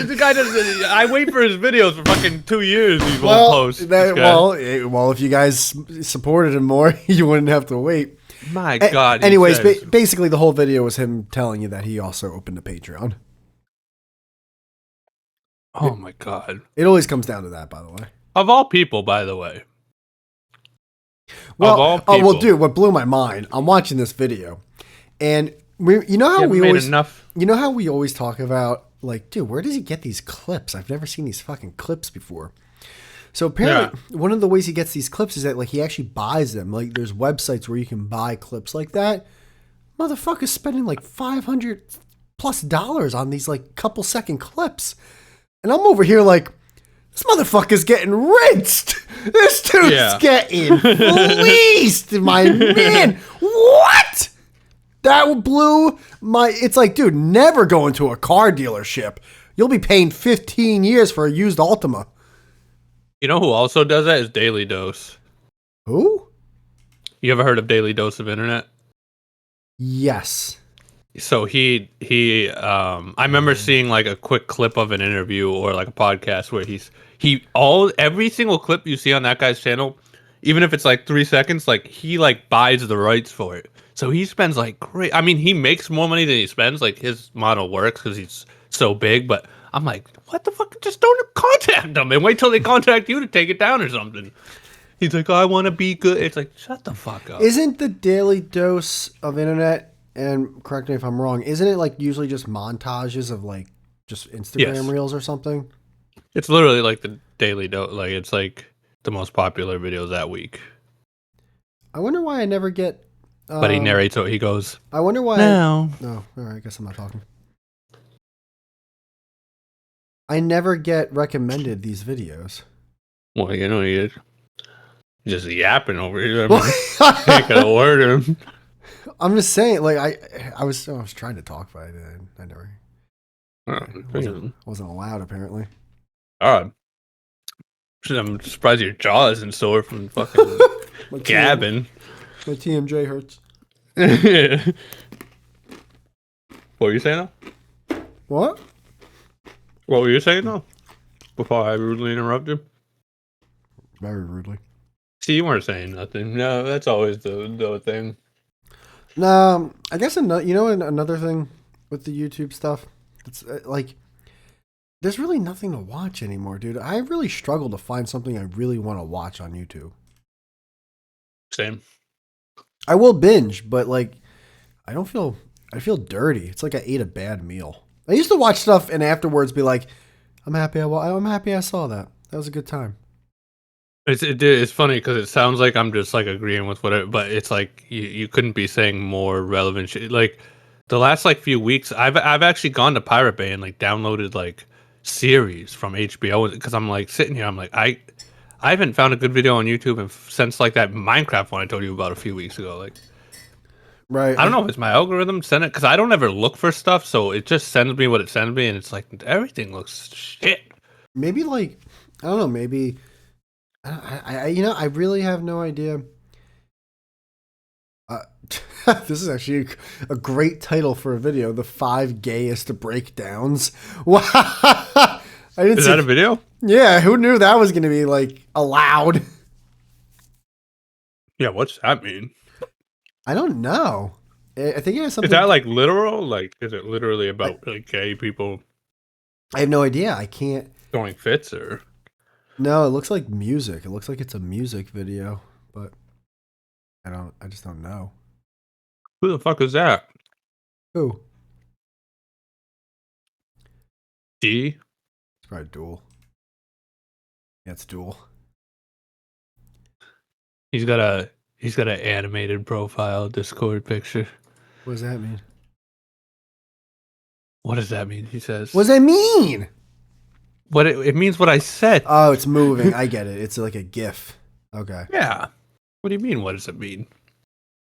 The guy does. I wait for his videos for fucking 2 years. He won't post. Well, if you guys supported him more, you wouldn't have to wait. My God. Anyways, basically, the whole video was him telling you that he also opened a Patreon. oh my God. It always comes down to that, by the way. Of all people, by the way. Well, of all people. oh well, dude, what blew my mind? I'm watching this video, and you know how we always talk about like, dude, where does he get these clips? I've never seen these fucking clips before. So apparently, one of the ways he gets these clips is that like he actually buys them. Like, there's websites where you can buy clips like that. Motherfucker's spending like $500+ on these like couple second clips, and I'm over here like, this motherfucker's getting rinsed. This dude's getting fleeced, my man. What? That blew my. It's like, dude, never go into a car dealership. You'll be paying 15 years for a used Altima. You know who also does that is Daily Dose. Who? You ever heard of Daily Dose of Internet? Yes. So I remember seeing like a quick clip of an interview or like a podcast where every single clip you see on that guy's channel, even if it's like 3 seconds, like he like buys the rights for it. So he spends like great. I mean, he makes more money than he spends. Like, his model works because he's so big. But I'm like, what the fuck? Just don't contact them and wait till they contact you to take it down or something. He's like, oh, I want to be good. It's like, shut the fuck up. Isn't the Daily Dose of Internet, and correct me if I'm wrong, isn't it like usually just montages of like just Instagram reels or something? It's literally like the Daily Dose. Like, it's like the most popular videos that week. I wonder why I never get. But he narrates what he goes. I wonder why. No. No. All right. I guess I'm not talking. I never get recommended these videos. Well, you're just yapping over here. I mean, ain't gonna word him. I'm just saying, like I was trying to talk, but I never. Wasn't allowed apparently. God. I'm surprised your jaw isn't sore from fucking gabbing. My TMJ hurts. What were you saying now? What? What were you saying now? Before I rudely interrupted? Very rudely. See, you weren't saying nothing. No, that's always the thing. No, I guess another thing with the YouTube stuff. It's like there's really nothing to watch anymore, dude. I really struggle to find something I really want to watch on YouTube. Same. I will binge, but like I feel dirty. It's like I ate a bad meal. I used to watch stuff and afterwards be like, I'm happy I saw that. That was a good time. It's funny because it sounds like I'm just like agreeing with whatever, but it's like you couldn't be saying more relevant shit. Like the last like few weeks, I've actually gone to Pirate Bay and like downloaded like series from HBO because I'm like sitting here, I'm like I haven't found a good video on YouTube since like that Minecraft one I told you about a few weeks ago. Like Right. I don't know if it's my algorithm send it because I don't ever look for stuff, so it just sends me what it sends me, and it's like everything looks shit. Maybe like I don't know. Maybe you know I really have no idea. Uh, this is actually a great title for a video: the 5 gayest breakdowns. Wow. I didn't Is see. that a video? Yeah, who knew that was going to be like allowed? Yeah, what's that mean? I don't know. I think it has Is something. that like literal? Like, is it literally I, about like gay people I have no idea. I can't. throwing fits or? No, it looks like music. It looks like it's a music video, but I don't. I just don't know. Who the fuck is that? Who? D? It's probably Duel. Yeah, it's Duel. He's got an animated profile Discord picture. What does that mean? What does that mean? He says. What does that mean? What it means? What I said. Oh, it's moving. I get it. It's like a GIF. Okay. Yeah. What do you mean? What does it mean?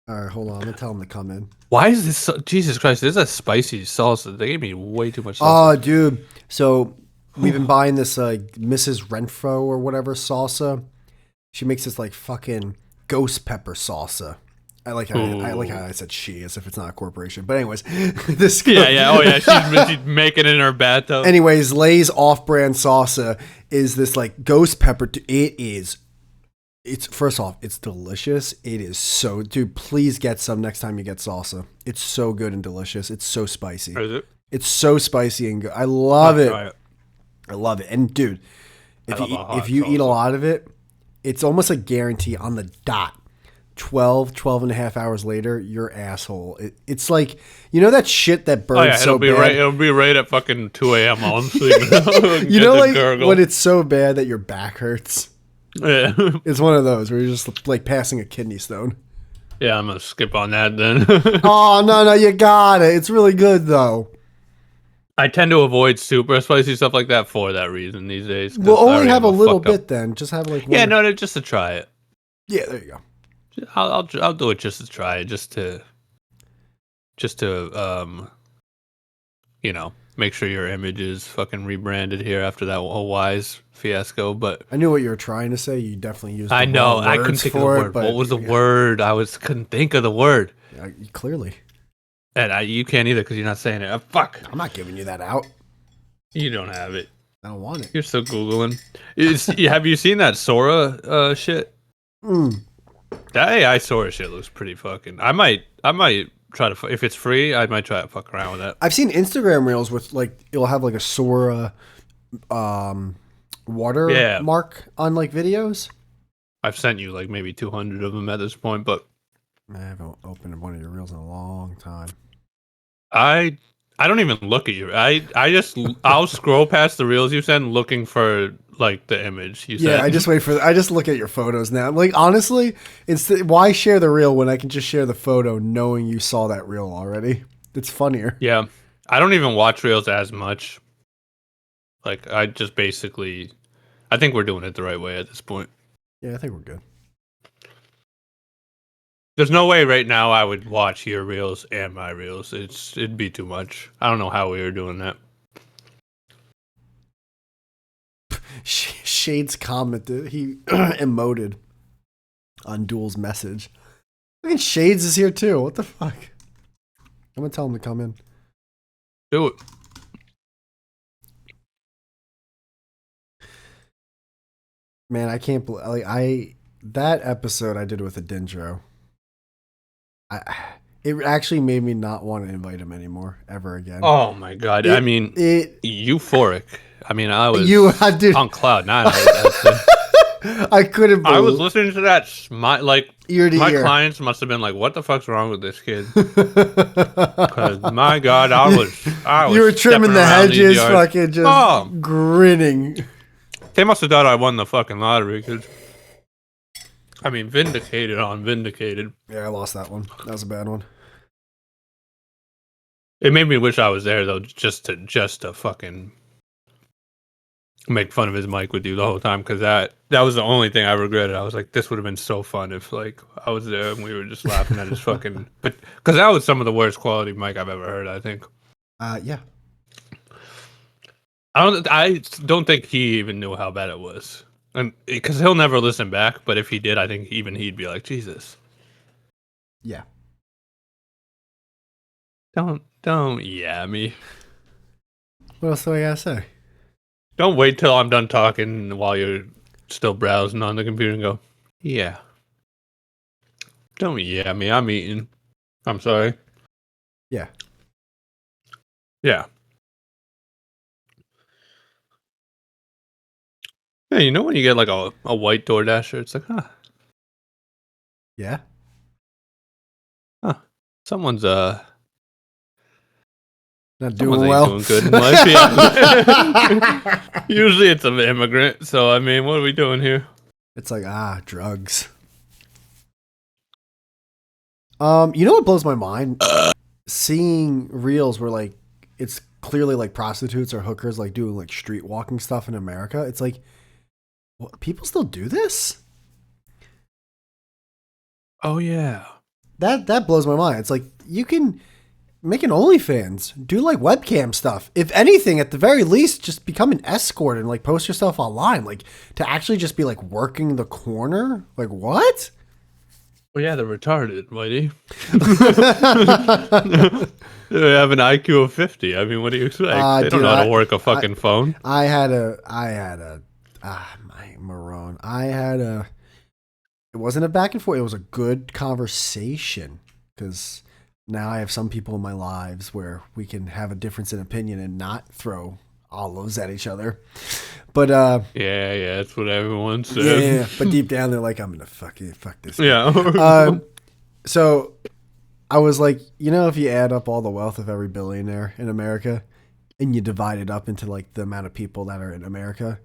All right, hold on. I'm gonna tell him to come in. Why is this? Jesus Christ! This is a spicy salsa. They gave me way too much Oh, salsa. dude. So we've been buying this Mrs. Renfro or whatever salsa. She makes this like fucking ghost pepper salsa. I like how I said she as if it's not a corporation. But anyways, this Yeah. Oh yeah. She's making it in her bathtub. Anyways, Lay's off-brand salsa is this like ghost pepper. It's first off, it's delicious. It is so, dude. Please get some next time you get salsa. It's so good and delicious. It's so spicy. Is it? It's so spicy and good. I love it. Try it. I love it. And dude, if you hot eat a salsa. lot of it, it's almost a guarantee on the dot. 12 and a half hours later, your asshole. It's like, you know that shit that burns Oh yeah, so bad? It'll be right at fucking 2 a.m. while I'm sleeping. You know, like when it's so bad that your back hurts? Yeah. It's one of those where you're just like passing a kidney stone. Yeah, I'm gonna skip on that then. Oh, no, you got it. It's really good, though. I tend to avoid super spicy stuff like that for that reason these days. We'll only have a little fuck up. bit then. Just have like one. Yeah, no, just to try it. Yeah, there you go. I'll do it just to try it, just to you know, make sure your image is fucking rebranded here after that whole Wise fiasco. But I knew what you were trying to say. You definitely used. I The know wrong I couldn't words think of the for word. it, but What was the word? Couldn't think of the word. Yeah, clearly, And you can't either because you're not saying it. Fuck. I'm not giving you that out. You don't have it. I don't want it. You're still googling. Have you seen that Sora shit? That AI Sora shit looks pretty fucking. I might try to, if it's free, I might try to fuck around with that. I've seen Instagram reels with like it'll have like a Sora, watermark on like videos. I've sent you like maybe 200 of them at this point, but I haven't opened one of your reels in a long time. I don't even look at you. I'll scroll past the reels you send looking for like the image you send. Yeah, I just look at your photos now. Like honestly, why share the reel when I can just share the photo knowing you saw that reel already? It's funnier. Yeah. I don't even watch reels as much. Like I just basically I think we're doing it the right way at this point. Yeah, I think we're good. There's no way right now I would watch your reels and my reels. It'd be too much. I don't know how we were doing that. Shades commented. He emoted on Duel's message. Fucking Shades is here too. What the fuck? I'm gonna tell him to come in. Do it. Man, I can't believe that episode I did with a Dindro. It actually made me not want to invite him anymore ever again. Oh my god! I mean, euphoric. I mean, I was on cloud nine. I couldn't. I was listening to that like ear to my ear. clients must have been like, "What the fuck's wrong with this kid?" Because my god, I was. You were trimming the hedges, fucking just grinning. They must have thought I won the fucking lottery. Cause I mean, vindicated on vindicated. Yeah, I lost that one. That was a bad one. It made me wish I was there though, just to fucking make fun of his mic with you the whole time, because that was the only thing I regretted. I was like, this would have been so fun if like I was there and we were just laughing at his fucking. But because that was some of the worst quality mic I've ever heard. I think. Yeah. I don't think he even knew how bad it was, and because he'll never listen back. But if he did, I think even he'd be like, Jesus. Yeah. Don't yeah me. What else do I gotta say? Don't wait till I'm done talking while you're still browsing on the computer and go, yeah. Don't yeah me. I'm eating. I'm sorry. Yeah. Yeah. Yeah, you know when you get like a white DoorDasher, it's like, Yeah. someone's Not someone's doing ain't well. doing good in life. Yeah. Usually it's an immigrant, so I mean, what are we doing here? It's like, drugs. You know what blows my mind? Seeing reels where like it's clearly like prostitutes or hookers like doing like street walking stuff in America. It's like, what, people still do this? Oh yeah. That blows my mind. It's like you can make an OnlyFans, do like webcam stuff. If anything, at the very least, just become an escort and like post yourself online. Like to actually just be like working the corner. Like what? Well, yeah, they're retarded, Whitey. They have an IQ of 50. I mean, what do you expect? They don't know how to work a fucking phone. My Marone. It wasn't a back and forth. It was a good conversation because now I have some people in my lives where we can have a difference in opinion and not throw olives at each other. But yeah, that's what everyone says. Yeah. But deep down they're like, I'm gonna fuck this. Yeah. So I was like, if you add up all the wealth of every billionaire in America and you divide it up into like the amount of people that are in America,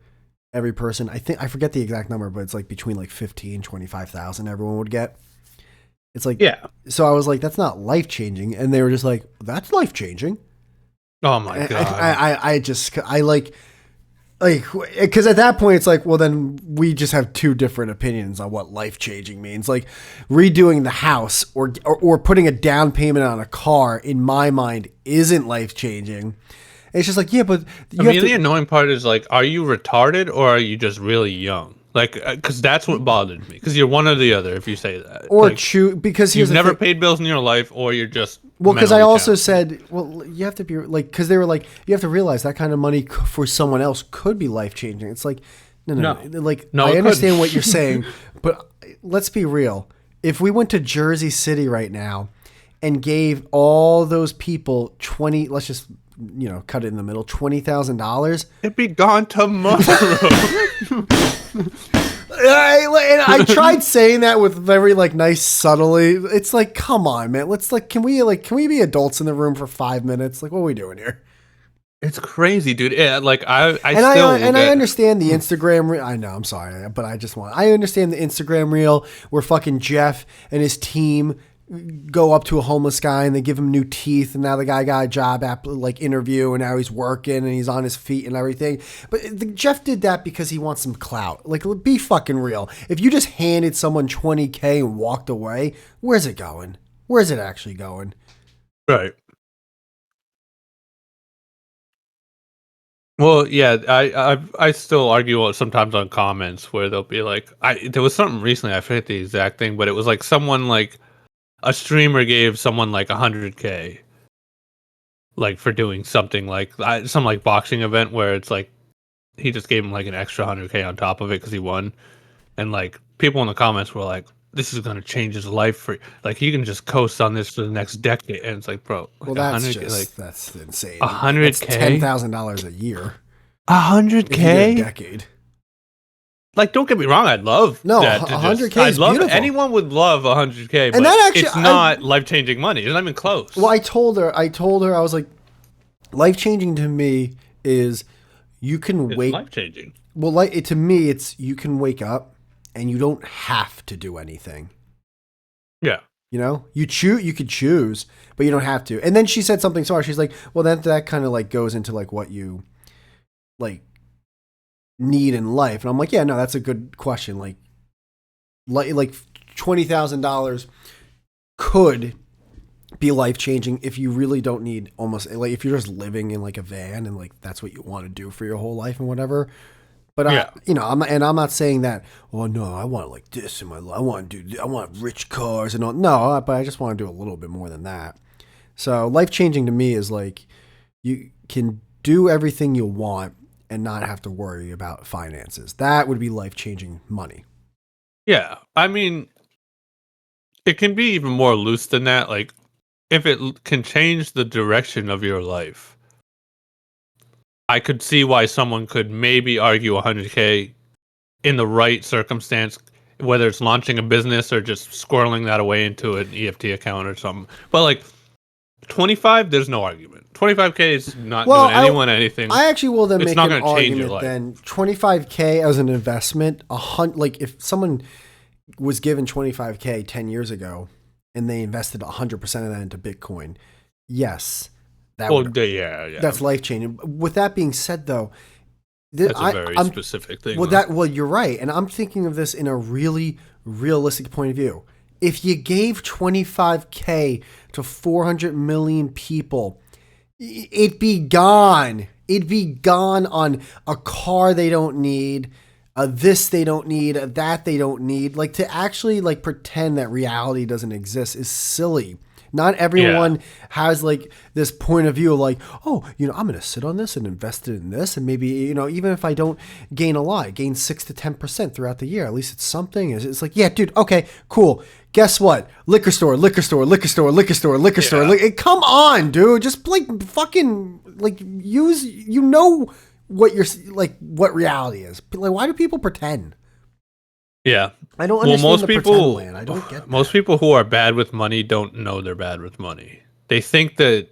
every person, I forget the exact number, but it's like between like 15, 25,000 everyone would get. It's like, yeah. So I was like, that's not life changing. And they were just like, that's life changing. Oh my God. I like, because at that point it's like, well, then we just have two different opinions on what life changing means. Like redoing the house or putting a down payment on a car, in my mind, isn't life changing. It's just like, yeah, but the annoying part is like, are you retarded or are you just really young? Like, because that's what bothered me. Because you're one or the other if you say that. Or like, because you've never paid bills in your life, or you're just because I also said, well, you have to be like, because they were like, you have to realize that kind of money for someone else could be life changing. It's like, no. Like, no, I understand what you're saying, but let's be real. If we went to Jersey City right now and gave all those people let's just cut it in the middle, $20,000, it'd be gone tomorrow. I tried saying that with very like nice subtly. It's like, come on, man. Let's can we be adults in the room for 5 minutes? Like, what are we doing here? It's crazy, dude. Yeah, like I understand the Instagram reel. I know, I'm sorry, but I understand the Instagram reel where fucking Jeff and his team go up to a homeless guy and they give him new teeth, and now the guy got a job interview, and now he's working and he's on his feet and everything. But Jeff did that because he wants some clout. Like, be fucking real. If you just handed someone $20K and walked away, where's it going? Where's it actually going? Right. Well, yeah, I still argue sometimes on comments where they'll be like, there was something recently, I forget the exact thing, but it was like someone like a streamer gave someone like $100K, like for doing something like some like boxing event where it's like he just gave him like an extra $100K on top of it because he won, and like people in the comments were like, "This is gonna change his life for like he can just coast on this for the next decade." And it's like, bro, like well, that's insane. $100K, $10,000 a year. $100K, decade. Like, don't get me wrong, I'd love that. $100K is beautiful. Anyone would love $100K, but and that actually, it's not life-changing money. It's not even close. Well, I told her, I was like, life-changing to me is you can wake. Life-changing. Well, to me, it's you can wake up and you don't have to do anything. Yeah. You know, you could choose, but you don't have to. And then she said something smart. She's like, well, that kind of like goes into like what you like need in life. And I'm like, yeah, no, that's a good question. Like $20,000 could be life changing if you really don't need almost like if you're just living in like a van and like that's what you want to do for your whole life and whatever. But I'm not saying that. Oh no, I want like this in my life. I want rich cars and all. No, but I just want to do a little bit more than that. So life changing to me is like you can do everything you want and not have to worry about finances. That would be life changing money. Yeah, I mean, it can be even more loose than that. Like, if it can change the direction of your life, I could see why someone could maybe argue 100K in the right circumstance, whether it's launching a business or just squirreling that away into an EFT account or something. But like 25, there's no argument. 25K is not doing anyone anything. I actually will then it's make not an gonna change your argument life. then 25K as an investment, like if someone was given 25K 10 years ago and they invested 100% of that into Bitcoin, yes, that's life changing. With that being said, though, that's a very specific thing. Well, you're right, and I'm thinking of this in a really realistic point of view. If you gave 25K to 400 million people, it'd be gone. It'd be gone on a car they don't need, this they don't need, that they don't need. Like to actually like pretend that reality doesn't exist is silly. Not everyone has like this point of view of like, oh, you know, I'm going to sit on this and invest it in this. And maybe, you know, even if I don't gain a lot, gain 6 to 10% throughout the year, at least it's something. It's like, yeah, dude, okay, cool. Guess what? Liquor store. Like, come on, dude. Just like fucking like use, you know what you're like, what reality is. Like, why do people pretend? Yeah. I don't understand pretend land. I don't get that. Most people who are bad with money don't know they're bad with money. They think the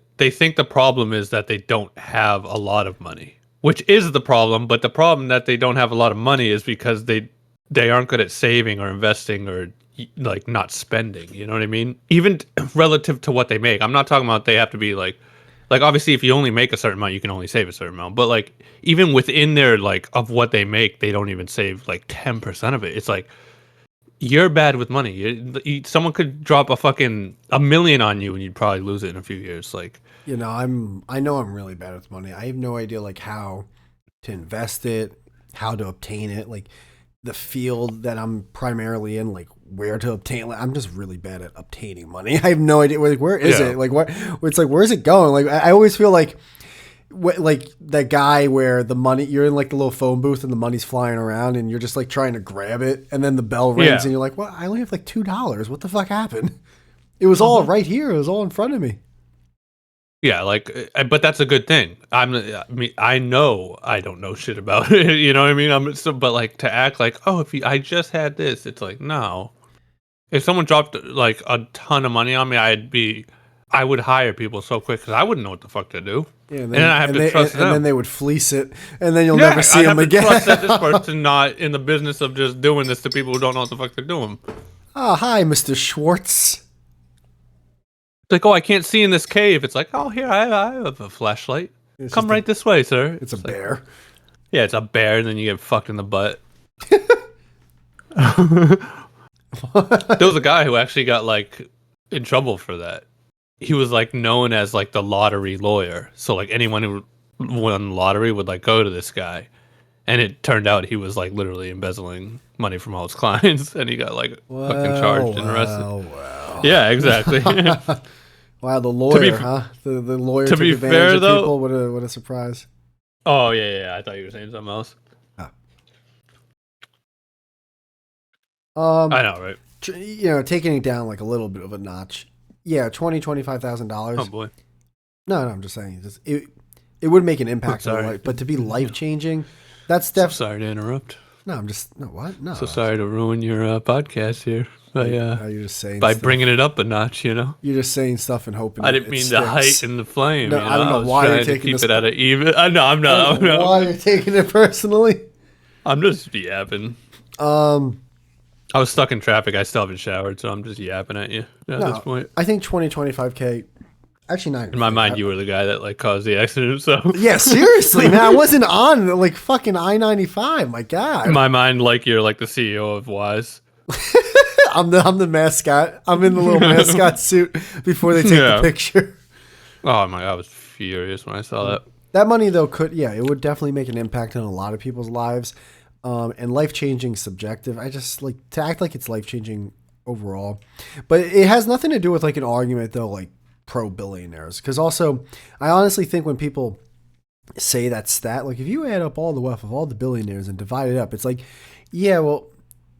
problem is that they don't have a lot of money, which is the problem, but the problem that they don't have a lot of money is because they aren't good at saving or investing or like not spending, you know what I mean? Even relative to what they make. I'm not talking about they have to be like obviously if you only make a certain amount, you can only save a certain amount, but like even within their like of what they make, they don't even save like 10% of it. It's like you're bad with money. Someone could drop $1 million on you and you'd probably lose it in a few years. Like, you know, I know I'm really bad with money. I have no idea like how to invest it, how to obtain it, like the field that I'm primarily in, like where to obtain. Like, I'm just really bad at obtaining money. I have no idea. Like, where is it? Like, what? It's like, where's it going? Like, I always feel like that guy where the money, you're in like the little phone booth and the money's flying around and you're just like trying to grab it and then the bell rings and you're like, well, I only have like $2. What the fuck happened? It was all right here. It was all in front of me. Yeah, like, but that's a good thing. I know I don't know shit about it. You know what I mean? But like to act like, oh, I just had this, it's like, no. If someone dropped like a ton of money on me, I would hire people so quick because I wouldn't know what the fuck to do. Yeah, and then I have to trust them. And then they would fleece it, and then you'll never see them again. Trust that this person not in the business of just doing this to people who don't know what the fuck they're doing. Oh, hi, Mr. Schwartz. It's like, oh, I can't see in this cave. It's like, oh, here, I have a flashlight. Come right this way, sir. It's a bear. Yeah, it's a bear, and then you get fucked in the butt. There was a guy who actually got like in trouble for that. He was like known as like the lottery lawyer. So like anyone who won the lottery would like go to this guy. And it turned out he was like literally embezzling money from all his clients, and he got like fucking charged and arrested. Wow. Yeah, exactly. Wow, the lawyer, huh? The lawyer took advantage of people. What a surprise. Oh yeah. I thought you were saying something else. I know, right? You know, taking it down like a little bit of a notch. Yeah, $25,000. Oh boy. No, I'm just saying it would make an impact on life, but to be life changing, that's definitely. So sorry to interrupt. No, I'm just what? No. So sorry to ruin your podcast here you're just saying by bringing it up a notch. You know, you're just saying stuff and hoping. I didn't mean to heighten the flame. No, you know? I don't know why you're taking keep it at an even. No, I'm not. I don't know why you're taking it personally. I'm just yapping. I was stuck in traffic. I still haven't showered, so I'm just yapping at you at this No, point. I think 25K. Actually, not even In my think. mind, you were the guy that like caused the accident. So Yeah, seriously, man. I wasn't on like fucking I-95. My in God. my mind, like you're like the CEO of Wise. I'm the mascot. I'm in the little mascot suit before they take the Yeah. picture. Oh my god, I was furious when I saw that. That money though it would definitely make an impact on a lot of people's lives. And life changing subjective. I just like to act like it's life changing overall. But it has nothing to do with like an argument though, like pro billionaires. Because also I honestly think when people say that stat, like if you add up all the wealth of all the billionaires and divide it up, it's like, yeah, well,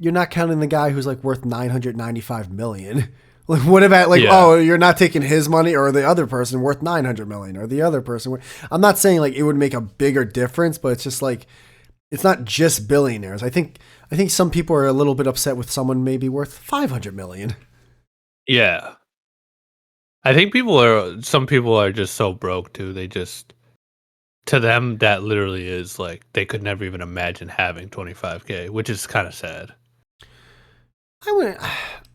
you're not counting the guy who's like worth 995 million. Like what about like, Yeah. oh, you're not taking his money or the other person worth 900 million or the other person I'm not saying like it would make a bigger difference, but it's just like it's not just billionaires. I think some people are a little bit upset with someone maybe worth 500 million. Yeah. I think some people are just so broke too. They just, to them, that literally is like, they could never even imagine having 25K, which is kind of sad. I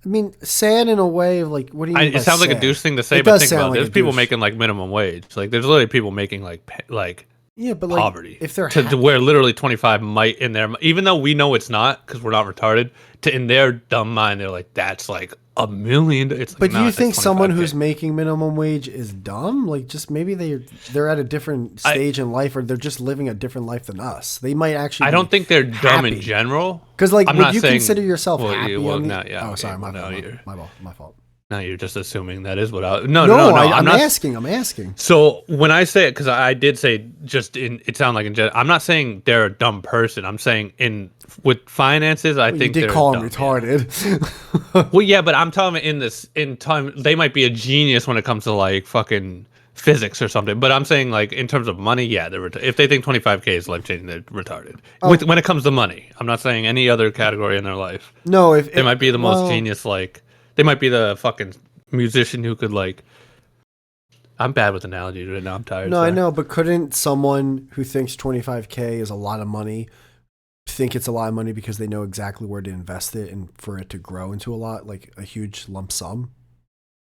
mean, sad in a way of like, what do you mean by It sounds like a sad? douche thing to say, It but does think sound about it. like There's a people douche. making like minimum wage. Like there's literally people making like Yeah, but like poverty if they're to where literally 25 might in their, even though we know it's not because we're not retarded, to in their dumb mind they're like that's like a million. It's like, but do nah, you that's think someone 25K. who's making minimum wage is dumb? Like just maybe they're at a different stage in life or they're just living a different life than us. They might actually I don't think they're dumb in happy. general. Because like I'm would not you saying, consider yourself well, happy? well, on the- no, yeah. Oh, Okay, sorry, well, no, my fault. no, you're just assuming that is what I. No, I'm not. asking. So when I say it, because I did say just in, it sounded like in general. I'm not saying they're a dumb person. I'm saying with finances, I You think did they're call him dumb, retarded. yeah. Well, yeah, but I'm telling you in time they might be a genius when it comes to like fucking physics or something. But I'm saying like in terms of money, yeah, if they think 25K is life changing, they're retarded. When it comes to money, I'm not saying any other category in their life. No, if They might be the most well, genius, like they might be the fucking musician who could like. I'm bad with analogies right now. I'm tired. No, I Sorry. know, but couldn't someone who thinks 25K is a lot of money think it's a lot of money because they know exactly where to invest it and for it to grow into a lot, like a huge lump sum?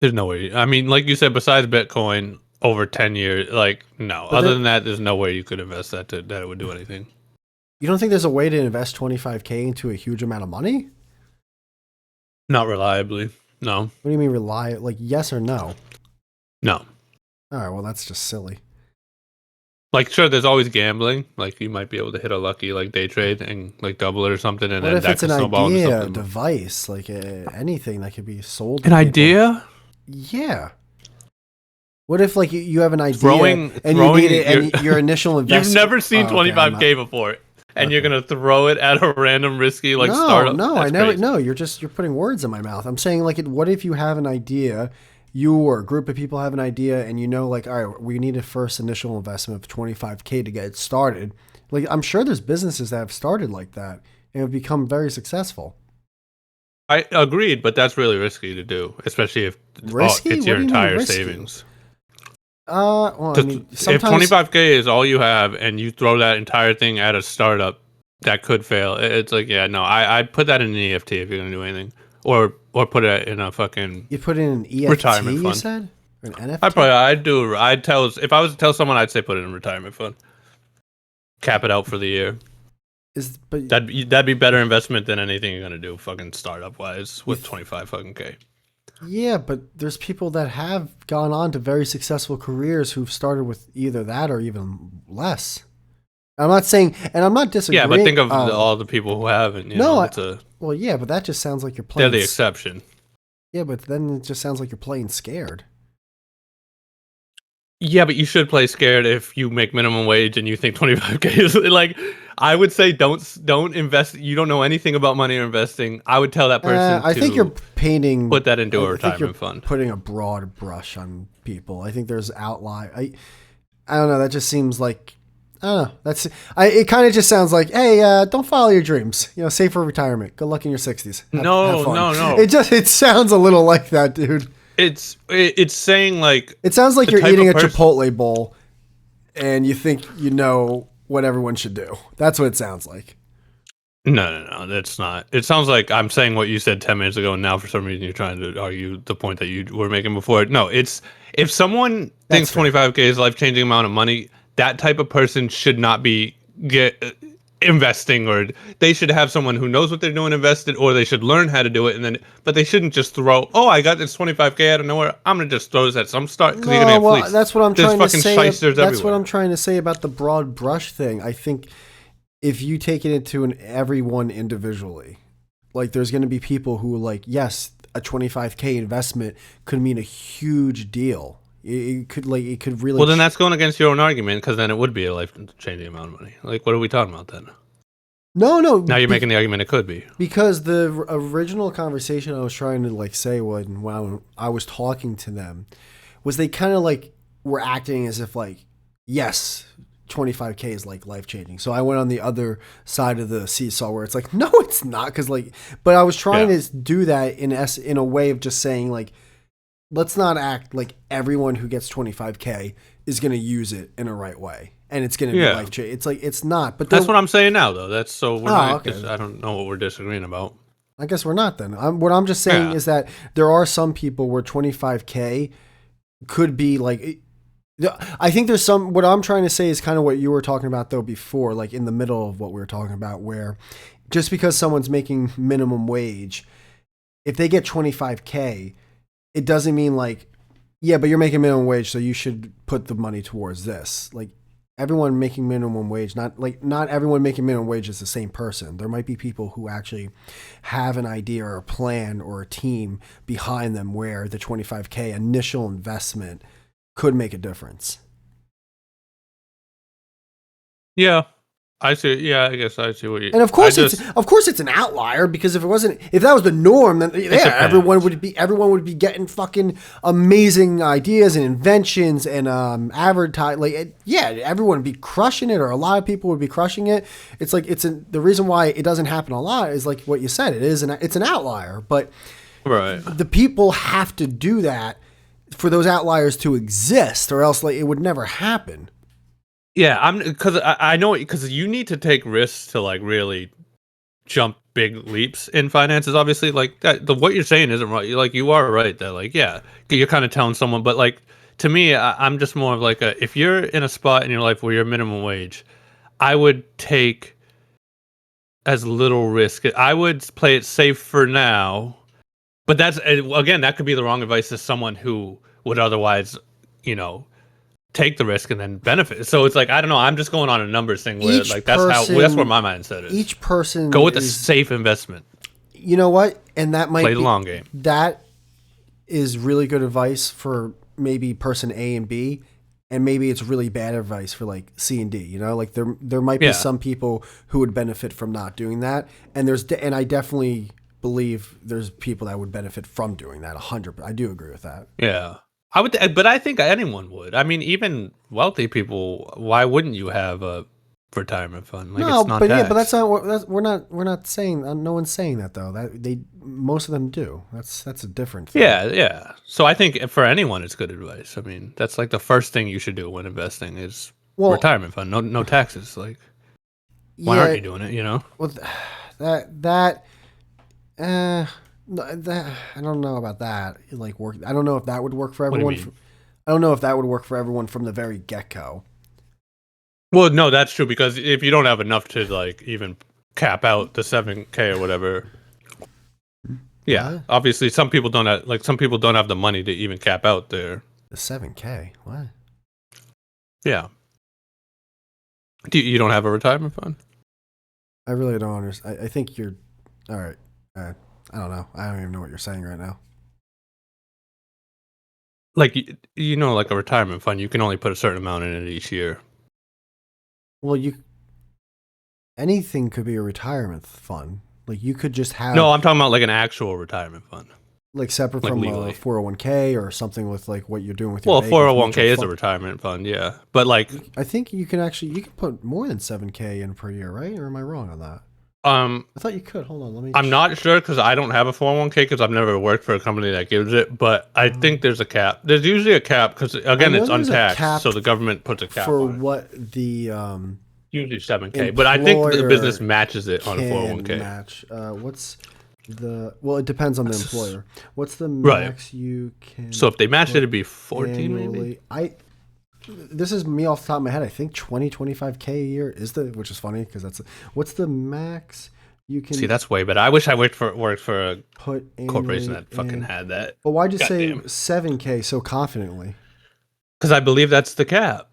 There's no way. I mean, like you said, besides Bitcoin over 10 years, like no. But Other than that, there's no way you could invest that that it would do anything. You don't think there's a way to invest 25K into a huge amount of money? Not reliably. No. What do you mean rely? Like yes or no? No. All right, well that's just silly. Like sure, there's always gambling. Like you might be able to hit a lucky like day trade and like double it or something, and What then if that it's an could snowball into idea, a something. device, like anything that could be sold? To An people? idea? Yeah. What if like you have an idea Throwing and you need it and your initial investment? You've never seen Oh, okay, 25K before, and you're gonna throw it at a random risky like startup. No, I That's never. crazy. No, you're putting words in my mouth. I'm saying like, what if you have an idea, you or a group of people have an idea, and you know like, all right, we need a first initial investment of 25K to get it started. Like I'm sure there's businesses that have started like that and have become very successul. I agreed, but that's really risky to do, especially if Risky? it's What your do you mean entire risky? savings. Well, I mean, If sometimes 25K is all you have and you throw that entire thing at a startup, that could fail. It's like, yeah, no, I'd put that in an EFT if you're gonna do anything, or put it in a fucking you put in an EFT. retirement You fund. said or an NFT. I'd tell if I was to tell someone, I'd say put it in a retirement fund, cap it out for the year. But That'd be better investment than anything you're gonna do, fucking startup wise, with 25 fucking K. yeah, but there's people that have gone on to very successful careers who've started with either that or even less. I'm not saying, and I'm not disagreeing. Yeah, but think of all the people who haven't. Well, yeah, but that just sounds like you're they're playing. the exception. Yeah, but then it just sounds like you're playing scared. Yeah, but you should play scared if you make minimum wage and you think 25K is like. I would say don't invest. You don't know anything about money or investing. I would tell that person. I think you're painting. Put that into a I think you're retirement fund. Putting a broad brush on people. I think there's outlier. I don't know. That just seems like. I don't know. It kind of just sounds like, hey, don't follow your dreams. Save for retirement. Good luck in your 60s. Have fun. No. It sounds a little like that, dude. It's saying like it sounds like the you're eating a type of Chipotle bowl, and you think you know what everyone should do. That's what it sounds like. No, that's not. It sounds like I'm saying what you said 10 minutes ago, and now for some reason you're trying to argue the point that you were making before. No, it's if someone That's thinks fair. 25K is a life-changing amount of money, that type of person should not be get investing, or they should have someone who knows what they're doing invested, or they should learn how to do it, and then but they shouldn't just throw, oh, I got this 25K out of nowhere, I'm gonna just throw this at some start because you're gonna No, get well, fleeced. that's what I'm There's trying to fucking say. shysters That's what I'm everywhere. trying to say about the broad brush thing. I think if you take it into everyone individually, like there's going to be people who like, yes, a 25K investment could mean a huge deal. It could it could really Well, then that's going against your own argument, because then it would be a life-changing amount of money. Like, what are we talking about then? no, Now you're making the argument it could be. because the original conversation I was trying to like say when I was talking to them was they kind of like were acting as if like, yes, 25K is like life changing. So I went on the other side of the seesaw where it's like, no, it's not, because like, but I was trying Yeah. to do that in a way of just saying like, let's not act like everyone who gets 25K is going to use it in a right way and it's going to be Yeah. life changing. It's like it's not. But That's what I'm saying now, though. That's so we're oh, not. okay. I don't know what we're disagreeing about. I guess we're not then. What I'm just saying Yeah. is that there are some people where 25K could be like. I think there's some. What I'm trying to say is kind of what you were talking about though before, like in the middle of what we were talking about, where just because someone's making minimum wage, if they get 25K, it doesn't mean like, yeah, but you're making minimum wage, so you should put the money towards this. Like everyone making minimum wage, not everyone making minimum wage is the same person. There might be people who actually have an idea or a plan or a team behind them where the 25K initial investment could make a difference. Yeah, I see. Yeah, I guess I see what you. And of I course just. it's an outlier because if that was the norm, then yeah, everyone would be getting fucking amazing ideas and inventions and advertise yeah, everyone would be crushing it, or a lot of people would be crushing it. It's like the reason why it doesn't happen a lot is like what you said, it's an outlier, but Right. the people have to do that for those outliers to exist, or else like it would never happen. Yeah, I'm because I know because you need to take risks to like really jump big leaps in finances. Obviously, like that. What you're saying isn't right. Like you are right that like yeah, you're kind of telling someone, but like to me, I'm just more of like if you're in a spot in your life where you're minimum wage, I would take as little risk. I would play it safe for now. But that's again, that could be the wrong advice to someone who would otherwise, you know, take the risk and then benefit. So it's like I don't know. I'm just going on a numbers thing where Each like that's where person, my mindset is. each person Go with a is, safe investment. you know what, and that might Play the be long game. that is really good advice for maybe person A and B, and maybe it's really bad advice for like C and D. You know, like there might be Yeah. some people who would benefit from not doing that, and and I definitely believe there's people that would benefit from doing that. 100%, I do agree with that. Yeah. I would, but I think anyone would. I mean, even wealthy people. Why wouldn't you have a retirement fund? Like No, it's not but yeah, taxed. but that's not what we're not saying. No one's saying that though. That most of them do. That's a different thing. Yeah. So I think for anyone, it's good advice. I mean, that's like the first thing you should do when investing is Well, retirement fund. No taxes. Like, why yeah, aren't you doing it? You know? well, that uh, no, that I don't know about that. Like work. I don't know if that would work for What do you everyone. mean? I don't know if that would work for everyone from the very get go. Well, no, that's true because if you don't have enough to like even cap out the 7K or whatever, yeah, What? obviously some people don't have the money to even cap out their. The 7K. What? Yeah. You don't have a retirement fund? I really don't understand. I think you're all right. I don't know. I don't even know what you're saying right now. Like like a retirement fund, you can only put a certain amount in it each year. Well, anything could be a retirement fund. Like you could just have No, I'm talking about like an actual retirement fund. like separate like from legally. a 401k or something with like what you're doing with your Well, bank with 401k mutual is a fund. retirement fund, yeah. But like I think you can put more than 7K in per year, right? Or am I wrong on that? I thought you could. Hold on, let me. I'm not sure because I don't have a 401k because I've never worked for a company that gives it. But I think there's a cap. There's usually a cap because again, know it's there's a untaxed, cap so the government puts a cap for on it. what the Usually 7K, but I think the business employer matches it on a can 401K. match. What's the well? It depends on the employer. What's the Right. max you can So if they matched it, put it'd be 14 maybe. annually? This is me off the top of my head. I think 25K a year is which is funny because what's the max you See, can that's way better. I wish I worked for a put corporation annually that fucking in. had that. But why'd you say Goddamn. 7K so confidently? Because I believe that's the cap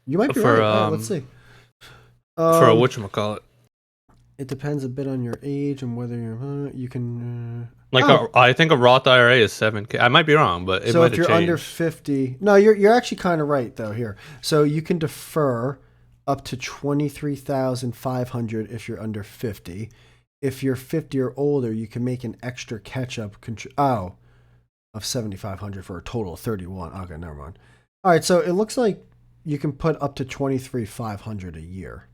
You might be for right. All right, let's see. for a Um, whatchamacallit. it depends a bit on your age and whether you can. Like I think a Roth IRA is 7K. I might be wrong, but it So might if have you're under changed. 50, no, you're actually kind of right though here. So you can defer up to 23,500 if you're under 50. If you're 50 or older, you can make an extra catch up of 7,500 for a total of 31. Okay, never mind. All right, so it looks like you can put up to 23,500 a year.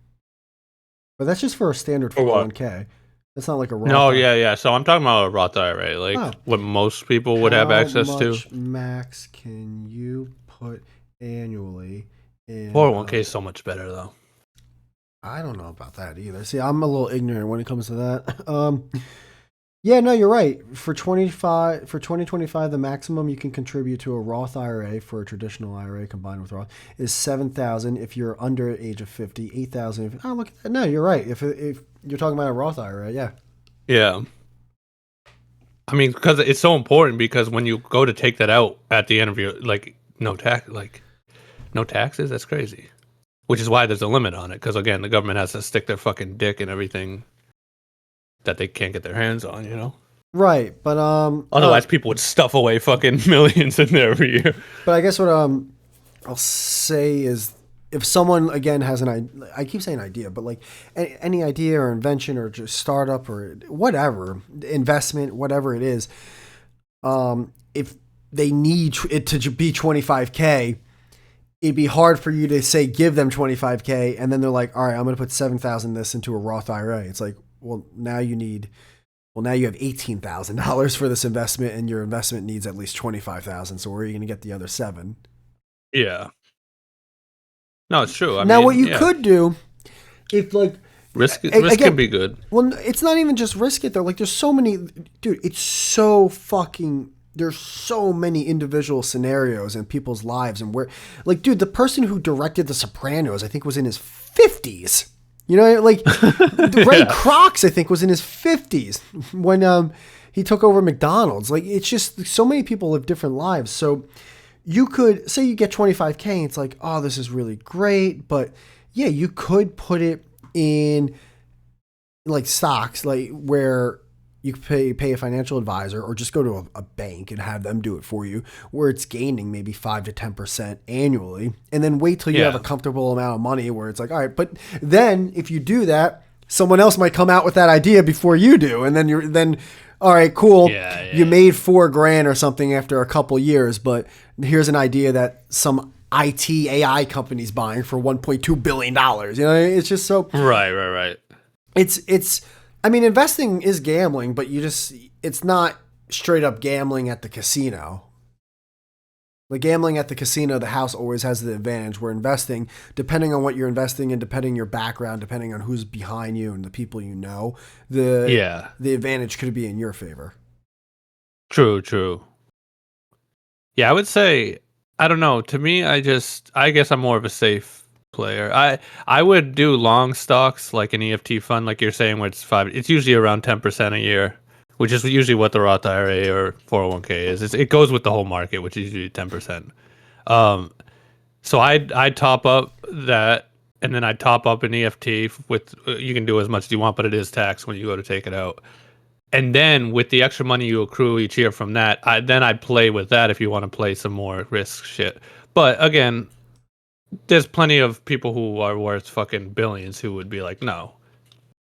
But that's just for a standard For what? 401k. That's not like a Roth. No, yeah. So I'm talking about a Roth IRA, like Oh, what most people would have how access to. much max can you put annually in 401K is so much better though. I don't know about that either. See, I'm a little ignorant when it comes to that. Yeah, no, you're right. For 2025, the maximum you can contribute to a Roth IRA for a traditional IRA combined with Roth is 7,000 if you're under age of 50, 8,000 if, oh, look at that. No, you're right. If you're talking about a Roth IRA, yeah. Yeah. I mean, because it's so important because when you go to take that out at the end of your no taxes, that's crazy. Which is why there's a limit on it. Because again, the government has to stick their fucking dick in everything that they can't get their hands on. You know. Right, but Otherwise, people would stuff away fucking millions in there every year. but I guess what I'll say is if someone again has I keep saying idea, but like any idea or invention or just startup or whatever investment, whatever it is, if they need it to be 25K, it'd be hard for you to say give them 25K and then they're like, all right, I'm going to put 7,000 this into a Roth IRA. It's like, now you have $18,000 for this investment, and your investment needs at least 25,000. So where are you going to get the other seven? Yeah. No, it's true. Now, what you could do, if like risk again, can be good. Well, it's not even just risk it though. Like, there's so many, dude. It's so fucking. There's so many individual scenarios in people's lives, and where, like, dude, the person who directed The Sopranos, I think, was in his 50s. You know, like Ray Kroc, I think, was in his 50s when he took over McDonald's. Like, it's just so many people live different lives. So you could say you get 25K, and it's like, oh, this is really great. But yeah, you could put it in like stocks, like where you could pay a financial advisor or just go to a bank and have them do it for you, where it's gaining maybe 5 to 10% annually, and then wait till you have a comfortable amount of money where it's like, all right, but then if you do that, someone else might come out with that idea before you do, and then all right, cool, you made $4,000 or something after a couple years, but here's an idea that some IT AI company's buying for $1.2 billion. You know, it's just so right. It's I mean, investing is gambling, but it's not straight up gambling at the casino. Like gambling at the casino, the house always has the advantage. Where investing, depending on what you're investing in, depending on your background, depending on who's behind you and the people you know, the advantage could be in your favor. True. Yeah, I would say, I don't know. To me, I guess I'm more of a safe player. I would do long stocks like an EFT fund, like you're saying, where it's usually around 10% a year, which is usually what the Roth IRA or 401k is. It goes with the whole market, which is usually 10%. So I'd top up that, and then I'd top up an EFT with, you can do as much as you want, but it is taxed when you go to take it out. And then with the extra money you accrue each year from that, I'd play with that if you want to play some more risk shit. But again, there's plenty of people who are worth fucking billions who would be like, no,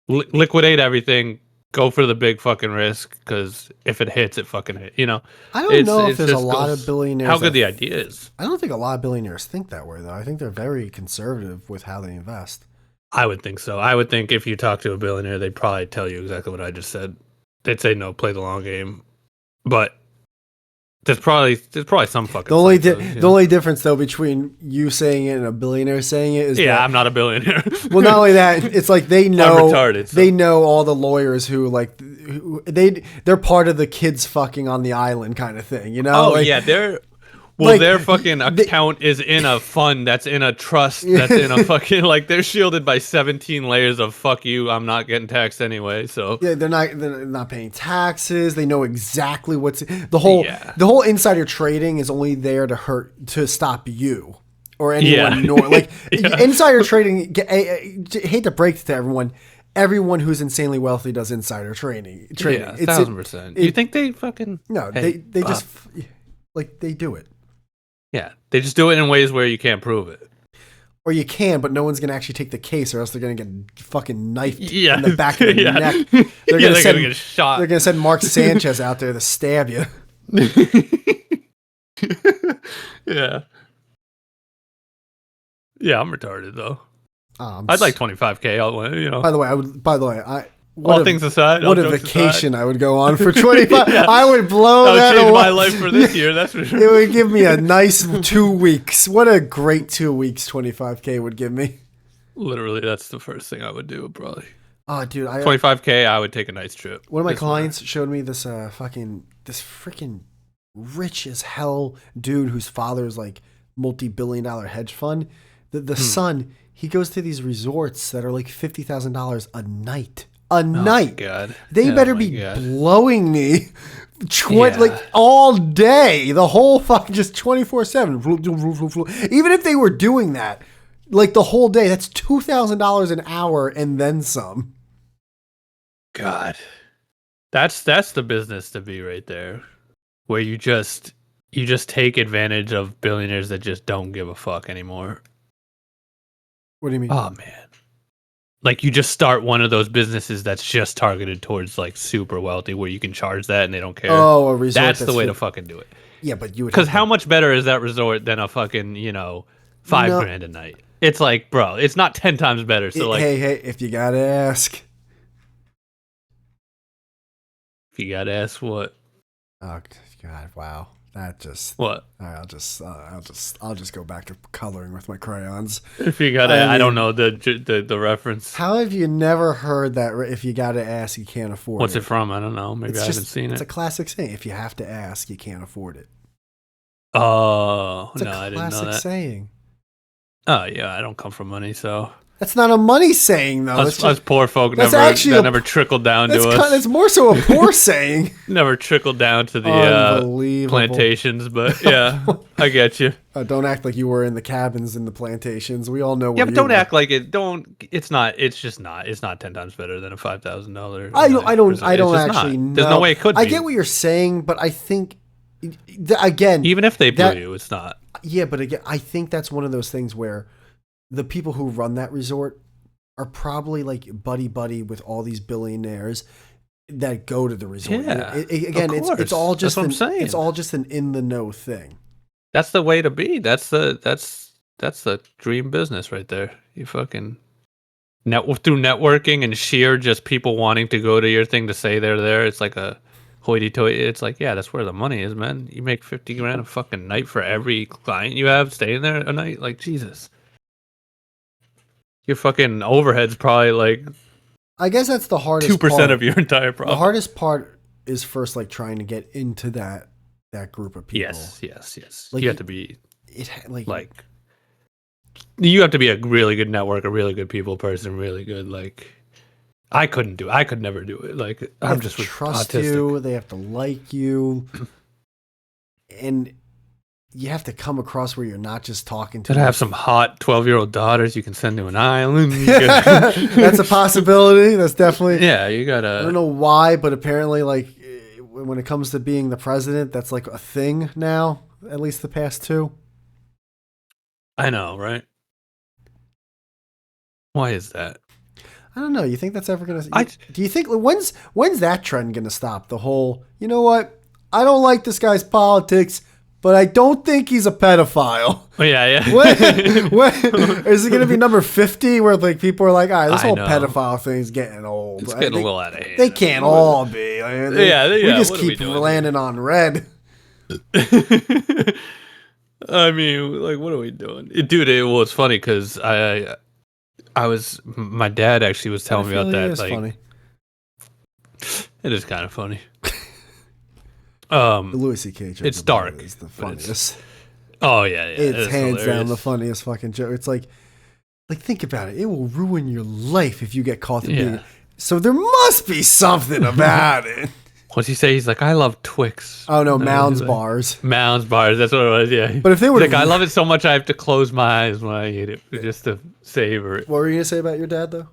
liquidate everything, go for the big fucking risk, because if it hits, it fucking hit. You know, I don't know if there's a lot of billionaires. How good the idea is. I don't think a lot of billionaires think that way, though. I think they're very conservative with how they invest. I would think so. I would think if you talk to a billionaire, they'd probably tell you exactly what I just said. They'd say, no, play the long game. But There's probably some fucking. The only difference though between you saying it and a billionaire saying it is that, I'm not a billionaire. well, not only that, it's like they know retarded, so. they know all the lawyers who they're part of the kids fucking on the island kind of thing, you know? Oh like, yeah, their fucking account is in a fund that's in a trust that's in a fucking they're shielded by 17 layers of fuck you. I'm not getting taxed anyway, so yeah, they're not paying taxes. They know exactly what's the whole insider trading is only there to stop you or anyone. Insider trading. I hate to break it to everyone. Everyone who's insanely wealthy does insider trading. Yeah, 1,000%. You think they fucking no? They just they do it. Yeah, they just do it in ways where you can't prove it. Or you can, but no one's going to actually take the case or else they're going to get fucking knifed in the back of the neck. They're going to get shot. They're going to send Mark Sanchez out there to stab you. Yeah. Yeah, I'm retarded, though. I'd like 25K, you know. By the way, all things aside, what a vacation I would go on for 25. Yeah. I would blow that away. My life for this year, that's for sure. It would give me a nice 2 weeks. What a great 2 weeks 25K would give me. Literally, that's the first thing I would do, probably. Oh, dude, 25K, I would take a nice trip. One of my clients showed me this freaking rich as hell dude whose father's like multi-billion-dollar hedge fund. The son, he goes to these resorts that are like $50,000 a night. Night. God. They better be blowing me all day. The whole fucking just 24/7. Even if they were doing that the whole day, that's $2,000 an hour and then some. God. That's the business to be right there. Where you just take advantage of billionaires that just don't give a fuck anymore. What do you mean? Oh man. You just start one of those businesses that's just targeted towards super wealthy, where you can charge that and they don't care. Oh, a resort. That's the way to fucking do it. Yeah, but you would. Because how much better is that resort than a fucking $5,000 a night? It's bro, it's not 10 times better. So hey, if you gotta ask. If you gotta ask what? Oh God! Wow. That just what? All right, I'll just go back to coloring with my crayons. If you gotta, I don't know the reference. How have you never heard that? If you gotta ask, you can't afford it. What's it from? I don't know. Maybe I haven't seen it. It's a classic saying. If you have to ask, you can't afford it. Oh no, I didn't know that. It's a classic saying. Oh yeah, I don't come from money, so. That's not a money saying, though. Us poor folk never trickled down to us. It's more so a poor saying. Never trickled down to the plantations, but yeah, I get you. Don't act like you were in the cabins in the plantations. We all know. Yeah, but don't act like it. Don't. It's not. It's just not. It's not 10 times better than a $5,000. I don't actually know. There's no way it could be. I get what you're saying, but I think again, even if they blew you, it's not. Yeah, but again, I think that's one of those things where the people who run that resort are probably buddy with all these billionaires that go to the resort. Yeah, it's all just what I'm saying. It's all just an in the know thing. That's the way to be. That's the dream business right there. You fucking through networking and sheer just people wanting to go to your thing to say they're there. It's like a hoity-toity. It's that's where the money is, man. You make $50,000 a fucking night for every client you have staying there a night. Jesus. Your fucking overhead's probably I guess that's the hardest 2% of your entire profit. The hardest part is first trying to get into that group of people. Yes. You have to be you have to be a really good network, a really good people person, really good I could never do it. I'm just trust autistic. You, they have to like you. And you have to come across where you're not just talking to. Gotta have some hot 12-year-old daughters you can send to an island. That's a possibility. That's definitely. Yeah, you gotta. I don't know why, but apparently, when it comes to being the president, that's a thing now. At least the past 2. I know, right? Why is that? I don't know. You think that's ever gonna? Do you think when's that trend gonna stop? The whole, you know what? I don't like this guy's politics, but I don't think he's a pedophile. Oh, yeah. When, is it going to be number 50 where people are all right, this whole pedophile thing's getting old. It's getting a little out of hand. They can't all be. We just keep landing on red. I mean, like, what are we doing, dude? Well, it's funny because my dad actually was telling me about Pedophilia that. is Like, funny. it is kind of funny. The Louis C.K. joke It's about dark, it is the but it's funniest. oh yeah, It's hands hilarious. down the funniest fucking joke. It's like think about it. It will ruin your life if you get caught for being. So there must be something about it. What's he say? He's like, I love Twix. Oh no, Mounds Like, bars. Mounds bars. That's what it was. Yeah. But if they He's would, like, I love it so much I have to close my eyes when I eat it just to savor it. What were you gonna say about your dad though?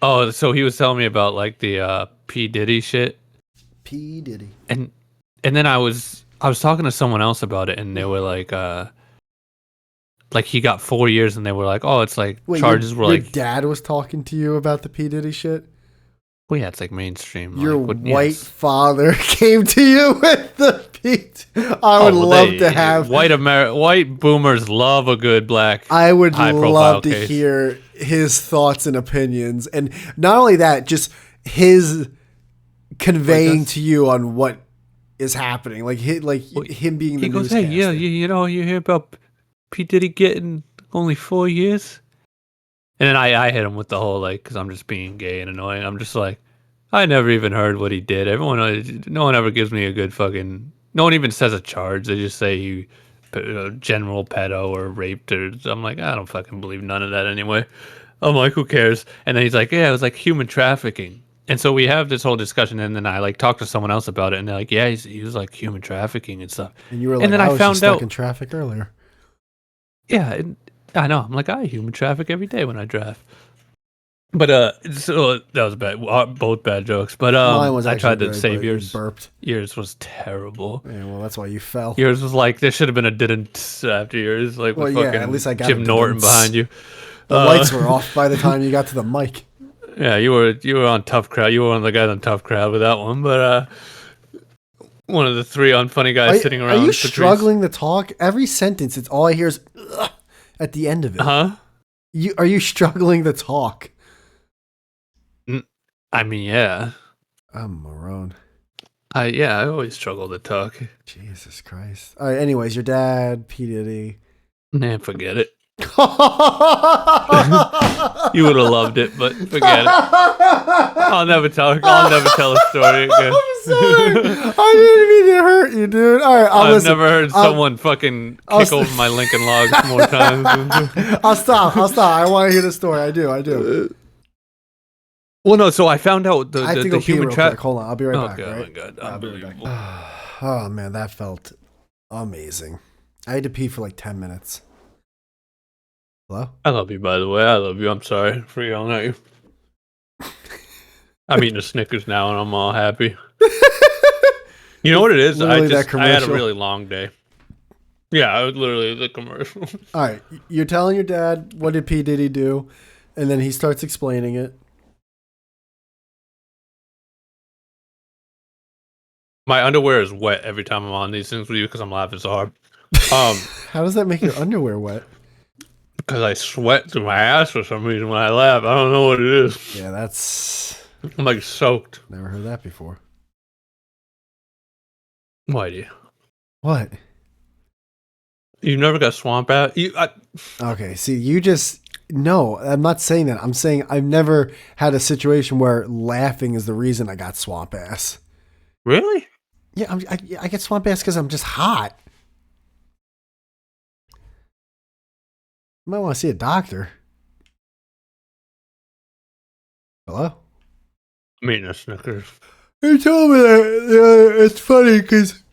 Oh, so he was telling me about like the P Diddy shit, P Diddy. and then I was talking to someone else about it, and they were like he got 4 years, and they were like, oh, it's like Wait, charges were your like, dad was talking to you about the P Diddy shit. well, yeah, it's like mainstream. Your like, white father came to you with the P. I would love to have white boomers love a good black. I would love to case. hear his thoughts and opinions, and not only that, just his conveying to you on what is happening, like him being the He goes, newscaster. hey, yeah, you know, you hear about P Diddy getting only 4 years, and then I hit him with the whole like, because I'm just being gay and annoying. I'm just like, I never even heard what he did. No one ever gives me a good fucking. No one even says a charge. They just say he general pedo or raped or. I'm like, I don't fucking believe none of that anyway. I'm like, who cares? And then he's like, yeah, it was like human trafficking. And so we have this whole discussion, and then I like talked to someone else about it, and they're like, yeah, he was like human trafficking and stuff. And you were like, and then I I was found just stuck out in traffic earlier. Yeah, I know. I'm like, I human traffic every day when I drive. But so that was bad. Both bad jokes. But Mine was I tried actually to good, save but you yours. burped. Yours was terrible. Yeah, well, that's why you fell. Yours was like there should have been a didn't after yours, like Well, with yeah, fucking at least I got Jim a Norton didn't. behind you. The lights were off by the time you got to the mic. Yeah, you were on Tough Crowd. You were one of the guys on Tough Crowd with that one. But one of the three unfunny guys sitting around. Are you struggling to talk? Every sentence, it's all I hear is "Ugh," at the end of it. Huh? Are you struggling to talk? I mean, yeah. I'm a moron. I always struggle to talk. Jesus Christ. All right. Anyways, your dad, P Diddy. Nah, forget it. You would have loved it, but forget it. I'll never tell a story again. I'm sorry. I didn't mean to hurt you, dude. All right, I've never heard someone fucking kick over my Lincoln Logs more times. I'll stop. I want to hear the story. I do. Well, no. So I found out I have to the go pee human real trap. quick. Hold on. I'll be right back. God, Right? my God, I'll be right back. unbelievable. Oh man, that felt amazing. I had to pee for like 10 minutes. Hello? I love you, by the way. I love you. I'm sorry for yelling at you. I'm eating a Snickers now, and I'm all happy. You know what it is? I had a really long day. Yeah, I was literally the commercial. All right, you're telling your dad what did P Diddy do, and then he starts explaining it. My underwear is wet every time I'm on these things with you because I'm laughing so hard. How does that make your underwear wet? Because I sweat through my ass for some reason when I laugh. I don't know what it is. Yeah, that's... I'm like soaked. Never heard that before. Why do you? What? You never got swamp ass? Okay, see, you just... No, I'm not saying that. I'm saying I've never had a situation where laughing is the reason I got swamp ass. Really? Yeah, I get swamp ass because I'm just hot. You might want to see a doctor. Hello? I'm eating a Snickers. You told me that it's funny because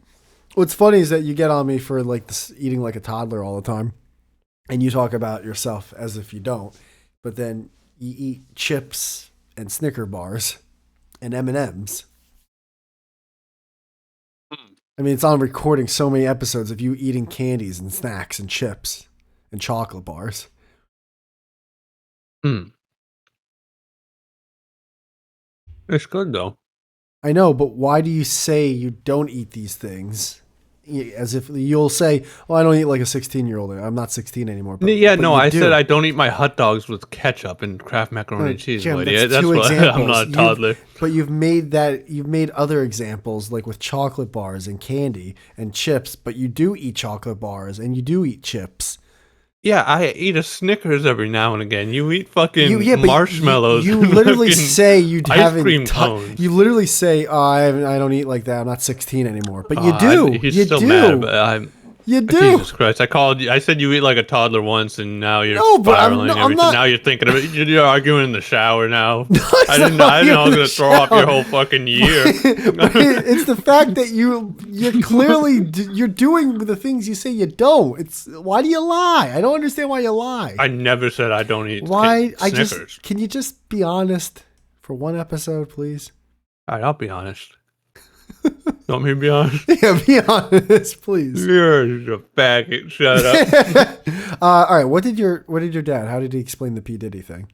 what's funny is that you get on me for like this, eating like a toddler all the time, and you talk about yourself as if you don't, but then you eat chips and Snicker bars and M&Ms. I mean, it's on recording so many episodes of you eating candies and snacks and chips and chocolate bars. It's good though. I know, but why do you say you don't eat these things? as if you'll say, "Oh, I don't eat like a 16-year-old. I'm not 16 anymore." Yeah, but no, you I do. said I don't eat my hot dogs with ketchup and Kraft macaroni and cheese. Jim, Buddy. That's two what examples. I'm not a toddler. But you've made other examples like with chocolate bars and candy and chips. But you do eat chocolate bars and you do eat chips. Yeah, I eat a Snickers every now and again. You eat fucking But marshmallows. You and literally fucking say you ice cream cones. You literally say, "Oh, I don't eat like that. I'm not 16 anymore." But you do. He's you still do. mad, but You do. Jesus Christ! I called you. I said you eat like a toddler once, and now you're No, but spiraling. I'm not. Now you're thinking of it. You're arguing in the shower now. It's I didn't not know I was arguing in gonna the throw off your shower. whole fucking year. But it's the fact that you're clearly you're doing the things you say you don't. It's why do you lie? I don't understand why you lie. I never said I don't eat Why? Snickers. Can you just be honest for one episode, please? All right, I'll be honest. You want me to be honest? Yeah, be honest, please. You're a faggot. Shut up. All right. What did your dad? How did he explain the P Diddy thing?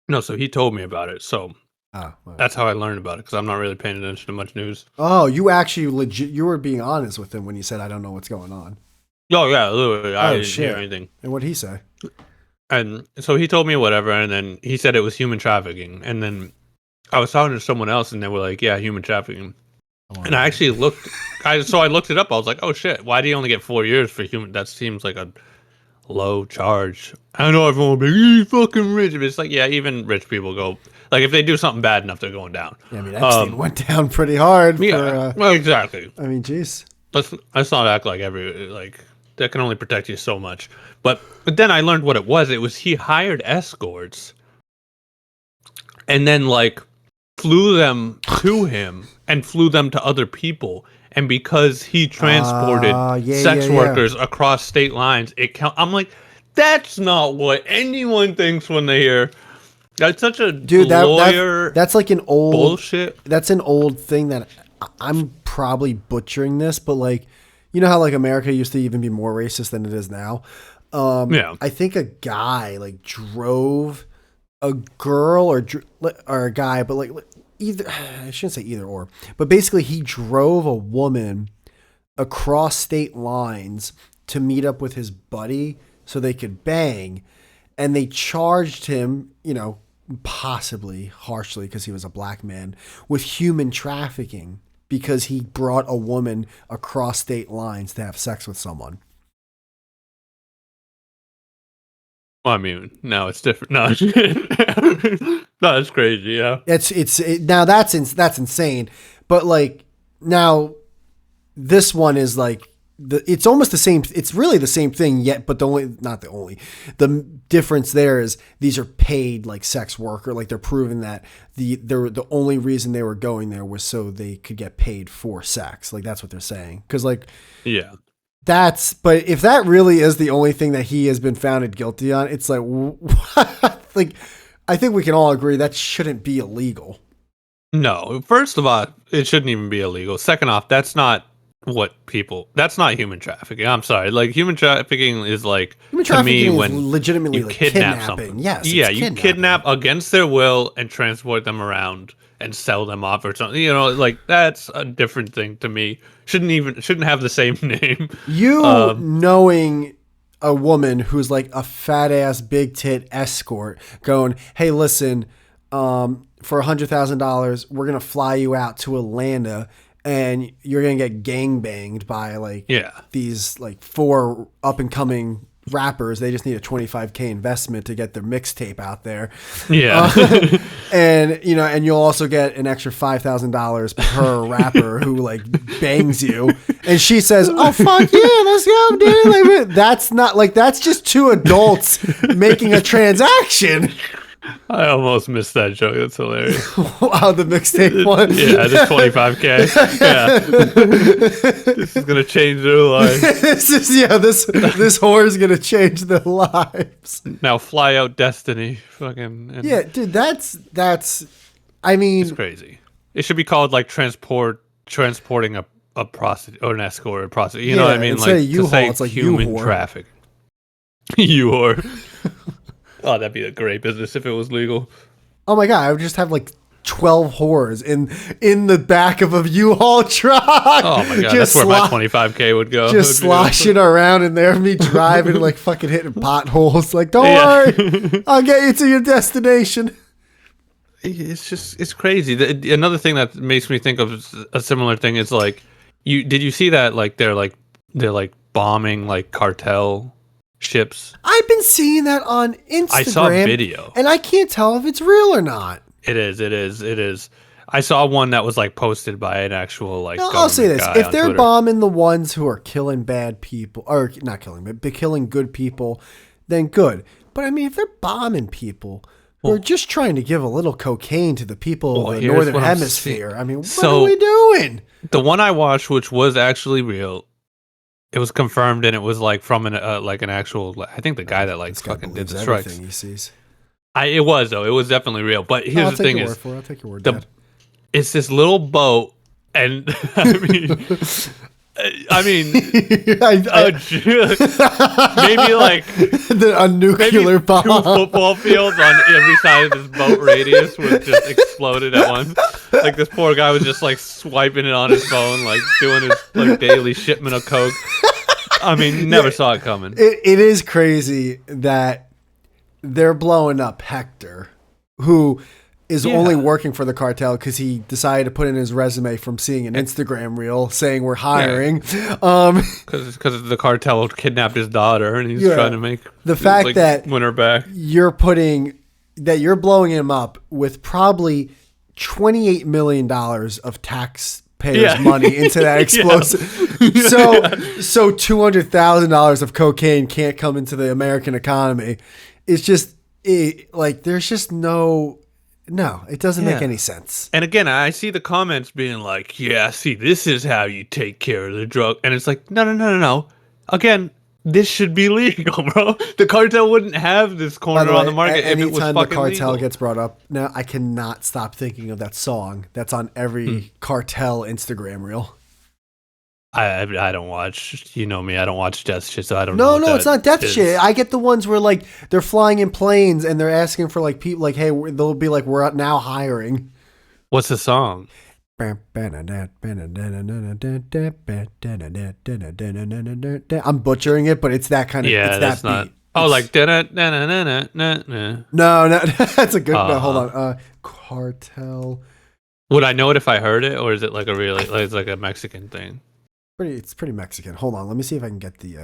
No, so he told me about it. So Well. that's how I learned about it because I'm not really paying attention to much news. Oh, you actually legit. You were being honest with him when you said, "I don't know what's going on." Oh yeah, literally. I didn't shit. hear anything. And what'd he say? And so he told me whatever, and then he said it was human trafficking. And then I was talking to someone else, and they were like, "Yeah, human trafficking." And I actually looked. I looked it up. I was like, "Oh shit! Why do you only get 4 years for human? That seems like a low charge." I know everyone will be like, "You fucking rich," but it's like, yeah, even rich people go. Like if they do something bad enough, they're going down. Yeah, I mean, Epstein went down pretty hard. Yeah, well, exactly. I mean, jeez. Let's not act like that can only protect you so much. But then I learned what it was. It was he hired escorts, and then like flew them to him and flew them to other people. And because he transported sex workers across state lines, I'm like, that's not what anyone thinks when they hear. That's such a lawyer. That's like an old bullshit. That's an old thing that I'm probably butchering this, but like, you know how like America used to even be more racist than it is now. Yeah, I think a guy like drove a girl or a guy, but like either I shouldn't say either or, but basically he drove a woman across state lines to meet up with his buddy so they could bang, and they charged him, you know, possibly harshly because he was a black man, with human trafficking because he brought a woman across state lines to have sex with someone. Well, I mean, no, it's different. No, no, it's crazy. Yeah, Now that's insane. But like now, this one is like it's almost the same. It's really the same thing yet, but the difference there is these are paid like sex worker. Like they're proving that the only reason they were going there was so they could get paid for sex. Like that's what they're saying. Because like yeah. But if that really is the only thing that he has been found guilty on, it's like, like, I think we can all agree that shouldn't be illegal. No, first of all, it shouldn't even be illegal. Second off, that's not human trafficking. I'm sorry. Like human trafficking is like, human trafficking to me, is when legitimately you like kidnap kidnapping. someone. Yes. Yeah, you kidnap against their will and transport them around and sell them off or something. You know, like that's a different thing to me. Shouldn't have the same name. You knowing a woman who's like a fat ass big tit escort going, hey, listen, for $100,000, we're gonna fly you out to Atlanta and you're gonna get gangbanged by like these like 4 up and coming rappers. They just need a $25K investment to get their mixtape out there. Yeah. And you know, and you'll also get an extra $5,000 per rapper who like bangs you. And she says, "Oh fuck yeah, let's go, dude!" Like, that's just 2 adults making a transaction. I almost missed that joke. That's hilarious. Wow, the mixtape one. Yeah, this $25K. Yeah, this is gonna change their life. this whore is gonna change their lives. Now fly out Destiny, fucking. Yeah, dude, that's. I mean, it's crazy. It should be called like transporting a prostitute or an escort or a prostitute. You know what I mean? Like to say it's like human traffic. You whore. Oh, that'd be a great business if it was legal. Oh my god, I would just have like 12 whores in the back of a U-Haul truck. Oh my god, that's where my 25K would go. Just sloshing around in there, me driving like fucking hitting potholes. Like, don't worry, I'll get you to your destination. It's crazy. Another thing that makes me think of a similar thing is like, did you see that like they're bombing like cartel ships? I've been seeing that on Instagram. I saw a video, and I can't tell if it's real or not. It is. I saw one that was like posted by an actual like. No, I'll say this: if they're Twitter. bombing the ones who are killing bad people, or not killing, but killing good people, then good. But I mean, if they're bombing people who are just trying to give a little cocaine to the people of the Northern Hemisphere, I mean, what are we doing? The one I watched, which was actually real, it was confirmed, and it was like from an actual. I think the guy that like fucking did the strikes. Everything he sees. It was though. It was definitely real. But here's the thing: I'll take your word for it. it's this little boat, and I mean, maybe like a nuclear bomb. 2 football fields on every side of this boat radius was just exploded at once. Like this poor guy was just like swiping it on his phone, like doing his like daily shipment of coke. I mean, never saw it coming. It is crazy that they're blowing up Hector, who is only working for the cartel because he decided to put in his resume from seeing an Instagram reel saying we're hiring. Because the cartel kidnapped his daughter and he's trying to make the fact that win her back. You're blowing him up with probably $28 million of taxpayers' money into that explosive. So $200,000 of cocaine can't come into the American economy. It's just there's just no, it doesn't make any sense. And again, I see the comments being like, yeah, see, this is how you take care of the drug. And it's like, no. Again, this should be legal, bro. The cartel wouldn't have this corner on the market if it was fucking anytime the cartel legal. gets brought up, now I cannot stop thinking of that song that's on every cartel Instagram reel. I don't watch, you know me, I don't watch death shit, so I don't know. know. No, it's not death shit. I get the ones where like they're flying in planes and they're asking for like people, like, hey, they'll be like, we're now hiring. What's the song? I'm butchering it, but it's that kind of it's that not. beat. Oh, like no, that's a good. No, hold on. Cartel. Would I know it if I heard it, or is it like a really like it's like a Mexican thing? It's pretty Mexican. Hold on, let me see if I can get the.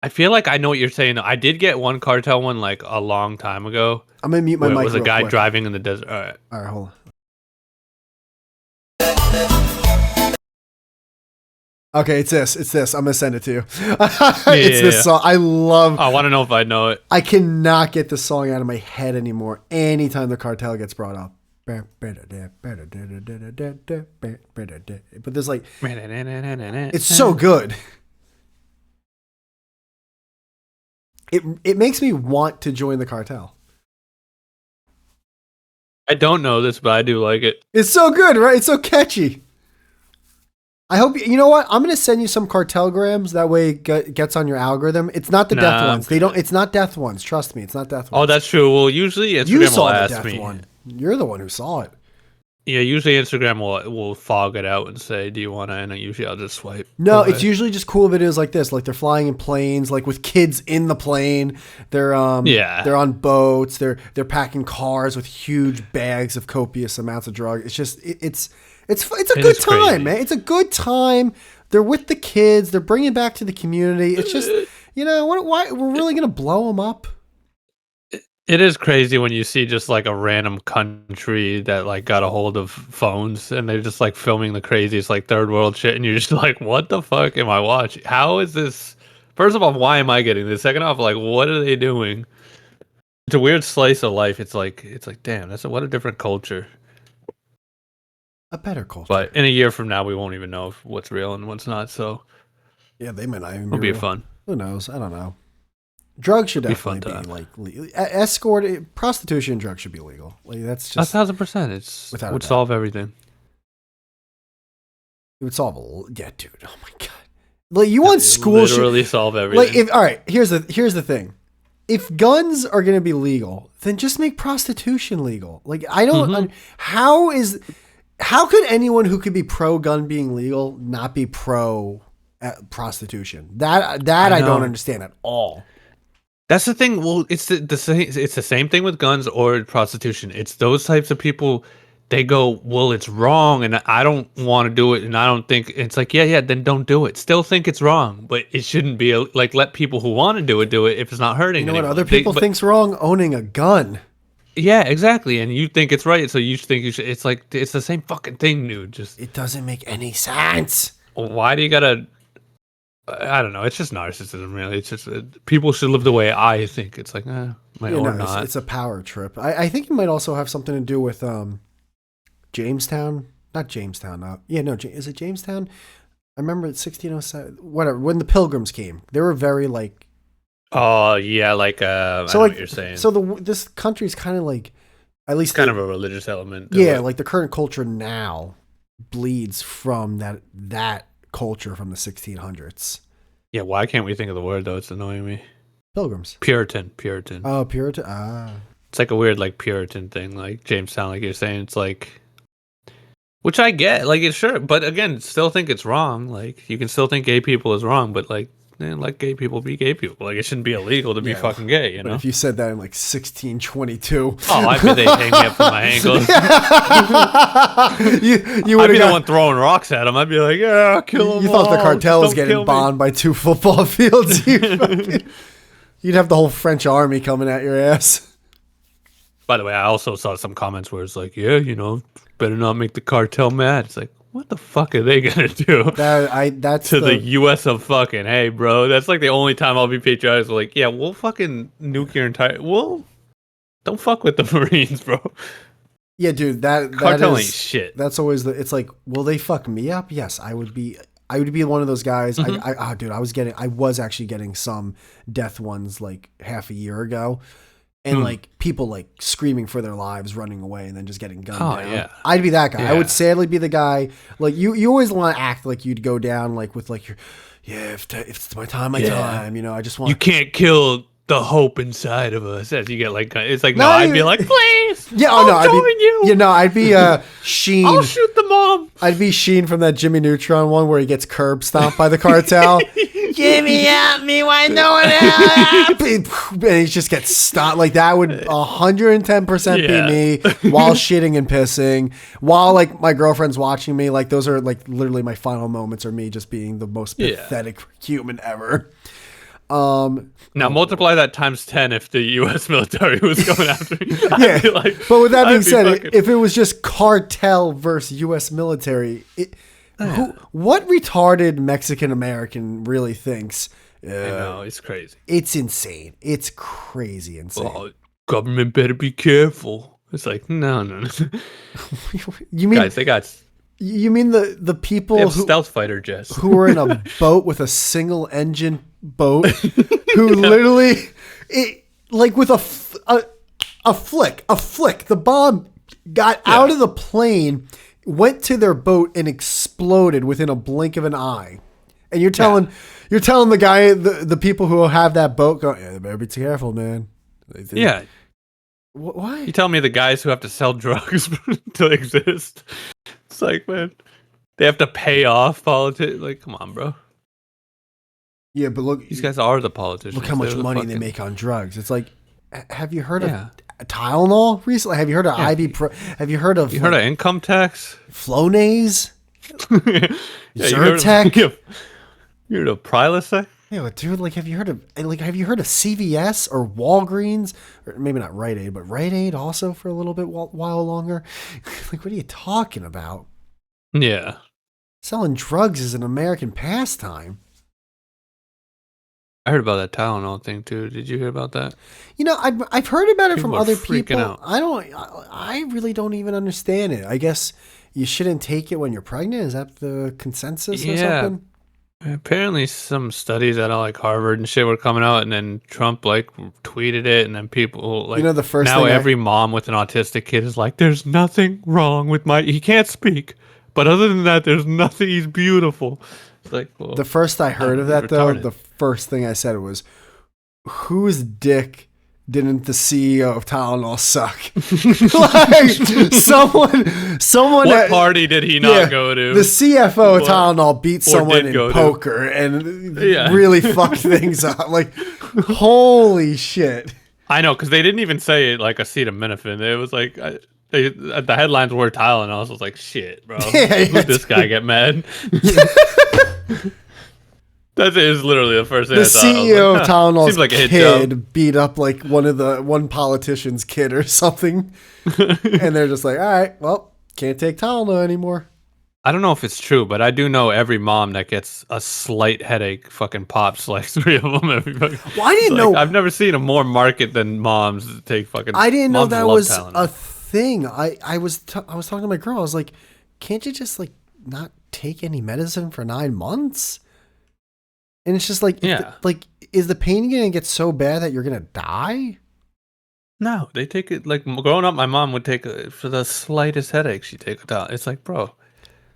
I feel like I know what you're saying. I did get one cartel one like a long time ago. I'm gonna mute my mic. It was a guy quick. driving in the desert. All right, hold on. Okay, it's this. I'm gonna send it to you. This song. I want to know if I know it. I cannot get the song out of my head anymore. Anytime the cartel gets brought up. But there's like, it's so good. It makes me want to join the cartel. I don't know this, but I do like it. It's so good, right? It's so catchy. I hope you know what? I'm gonna send you some cartelgrams. That way it gets on your algorithm. It's not the death ones. It's not death ones. Trust me, it's not death ones. Oh, that's true. Well, usually Instagram you saw will the ask death me. One. You're the one who saw it. Yeah, usually Instagram will fog it out and say, "Do you want to?" And usually I'll just swipe. No, away. It's usually just cool videos like this. Like they're flying in planes, like with kids in the plane. They're on boats. They're packing cars with huge bags of copious amounts of drugs. It's just it's a good time, man. It's a good time. They're with the kids. They're bringing back to the community. It's just, why we're really gonna blow them up. It is crazy when you see just like a random country that like got a hold of phones and they're just like filming the craziest like third world shit, and you're just like, what the fuck am I watching? How is this? First of all, why am I getting this? Second off, like, what are they doing? It's a weird slice of life. It's like, damn, what a different culture. A better culture. But in a year from now, we won't even know what's real and what's not. So yeah, they might not even. It'll be fun. Who knows? I don't know. Drugs should definitely be like escort, prostitution, drugs should be legal. Like that's just 1,000%. It would solve everything. It would solve dude. Oh my god. Like you want school literally solve everything. Like all right, here's the thing. if guns are going to be legal, then just make prostitution legal. Like, I don't, how could anyone who could be pro gun being legal not be pro prostitution? That I don't understand at all. That's the thing. Well, it's the same. It's the same thing with guns or prostitution. It's those types of people. They go, well, it's wrong, and I don't want to do it, and I don't think it's like, yeah, then don't do it. Still think it's wrong, but it shouldn't be like let people who want to do it if it's not hurting. You know anyone. what other people think's wrong? Owning a gun. Yeah, exactly. And you think it's right, so you think you should. It's like it's the same fucking thing, dude. Just it doesn't make any sense. Why do you gotta? I don't know. It's just narcissism, really. It's just people should live the way I think. It's like, or not. It's a power trip. I think it might also have something to do with Jamestown. Not Jamestown. Is it Jamestown? I remember it's 1607. Whatever. When the Pilgrims came, they were very like. Oh yeah, like I know what you're saying. So this country's kind of like, at least kind of a religious element. Yeah, like the current culture now bleeds from that culture from the 1600s. Yeah, why can't we think of the word though? It's annoying me. Pilgrims. Puritan. Oh, Puritan. Ah. It's like a weird like Puritan thing, like Jamestown, like you're saying. It's like, which I get, like it's sure, but again, still think it's wrong. Like you can still think gay people is wrong, but like. Let gay people be gay people. Like it shouldn't be illegal to be fucking gay, you know. But if you said that in like 1622, I bet they'd hang me up from my ankles. you would be the one throwing rocks at him. I'd be like, yeah, kill him. You thought the cartel was getting bombed by 2 football fields. You'd have the whole French army coming at your ass. By the way, I also saw some comments where it's like, yeah, better not make the cartel mad. It's like, what the fuck are they gonna do? That's the U.S. of fucking, hey, bro. That's like the only time I'll be patriotic. Like, yeah, we'll fucking nuke your entire. Well, don't fuck with the Marines, bro. Yeah, dude. That cartel ain't shit. That's always it's like, will they fuck me up? Yes, I would be one of those guys. Mm-hmm. Dude, I was actually getting some death ones like half a year ago. And like people like screaming for their lives, running away, and then just getting gunned down. Yeah. I'd be that guy. Yeah. I would sadly be the guy. Like you always want to act like you'd go down like with like your, if it's my time, time. I just want. You can't kill the hope inside of us. As you get like, it's like I'd be like, please. Yeah, I'll join you. I'd be Sheen. I'll shoot the mom. I'd be Sheen from that Jimmy Neutron one where he gets curb stomped by the cartel. Jimmy, help me! Why no one help? And he just gets stopped. Like that would 110% be me while shitting and pissing, while like my girlfriend's watching me. Like those are like literally my final moments are me just being the most pathetic human ever. Now multiply that times 10 if the U.S. military was going after me. Yeah, but with that being said, if it was just cartel versus U.S. military, what retarded Mexican American really thinks? I know, it's crazy. It's insane. It's crazy insane. Well, government better be careful. It's like, no. You mean guys? They got. You mean the people who stealth fighter jets who were in a boat with a single engine boat who literally like with a flick, the bomb got out of the plane, went to their boat and exploded within a blink of an eye. And you're telling the guy, the people who have that boat go, yeah, they better be careful, man. Yeah. Why? You tell me the guys who have to sell drugs to exist. It's like, man, they have to pay off politics. Like, come on, bro. Yeah, but look, these guys are the politicians. Look how much money they make on drugs. It's like, have you heard of Tylenol recently? Have you heard of Have you heard of income tax? Flonase? Zyrtec? You heard of Prilosec? Yeah, dude, have you heard of CVS or Walgreens? Or maybe not Rite Aid, but Rite Aid also for a little bit while longer? Like, what are you talking about? Yeah. Selling drugs is an American pastime. I heard about that Tylenol thing too. Did you hear about that? I've heard about it from other people. Out. I really don't even understand it. I guess you shouldn't take it when you're pregnant. Is that the consensus or something? Apparently some studies at like Harvard and shit were coming out, and then Trump like tweeted it, and then people like the first now thing every mom with an autistic kid is like, there's nothing wrong with he can't speak, but other than that, there's nothing. He's beautiful. It's like, well, the first I heard of that though, the first thing I said was, whose dick didn't the CEO of Tylenol suck? Like someone. What party did he not go to? The CFO of Tylenol beat someone in poker and really fucked things up. Like, holy shit! I know, because they didn't even say like acetaminophen. It was like the headlines were Tylenol. I was like, shit, bro. Who'd this guy get mad? That is literally the first thing the I thought. CEO of Tylenol's like kid beat up like one politician's kid or something, and they're just like, all right, well, can't take Tylenol anymore. I don't know if it's true, but I do know every mom that gets a slight headache fucking pops like 3 of them. Everybody. Well, I didn't know. I've never seen a more market than moms that take fucking. I didn't know that was Tylenol. a thing. I was talking to my girl. I was like, can't you just like not take any medicine for 9 months? And it's just like, is the pain going to get so bad that you're going to die? No, they take it like growing up. My mom would take for the slightest headache. She'd take it down. It's like, bro,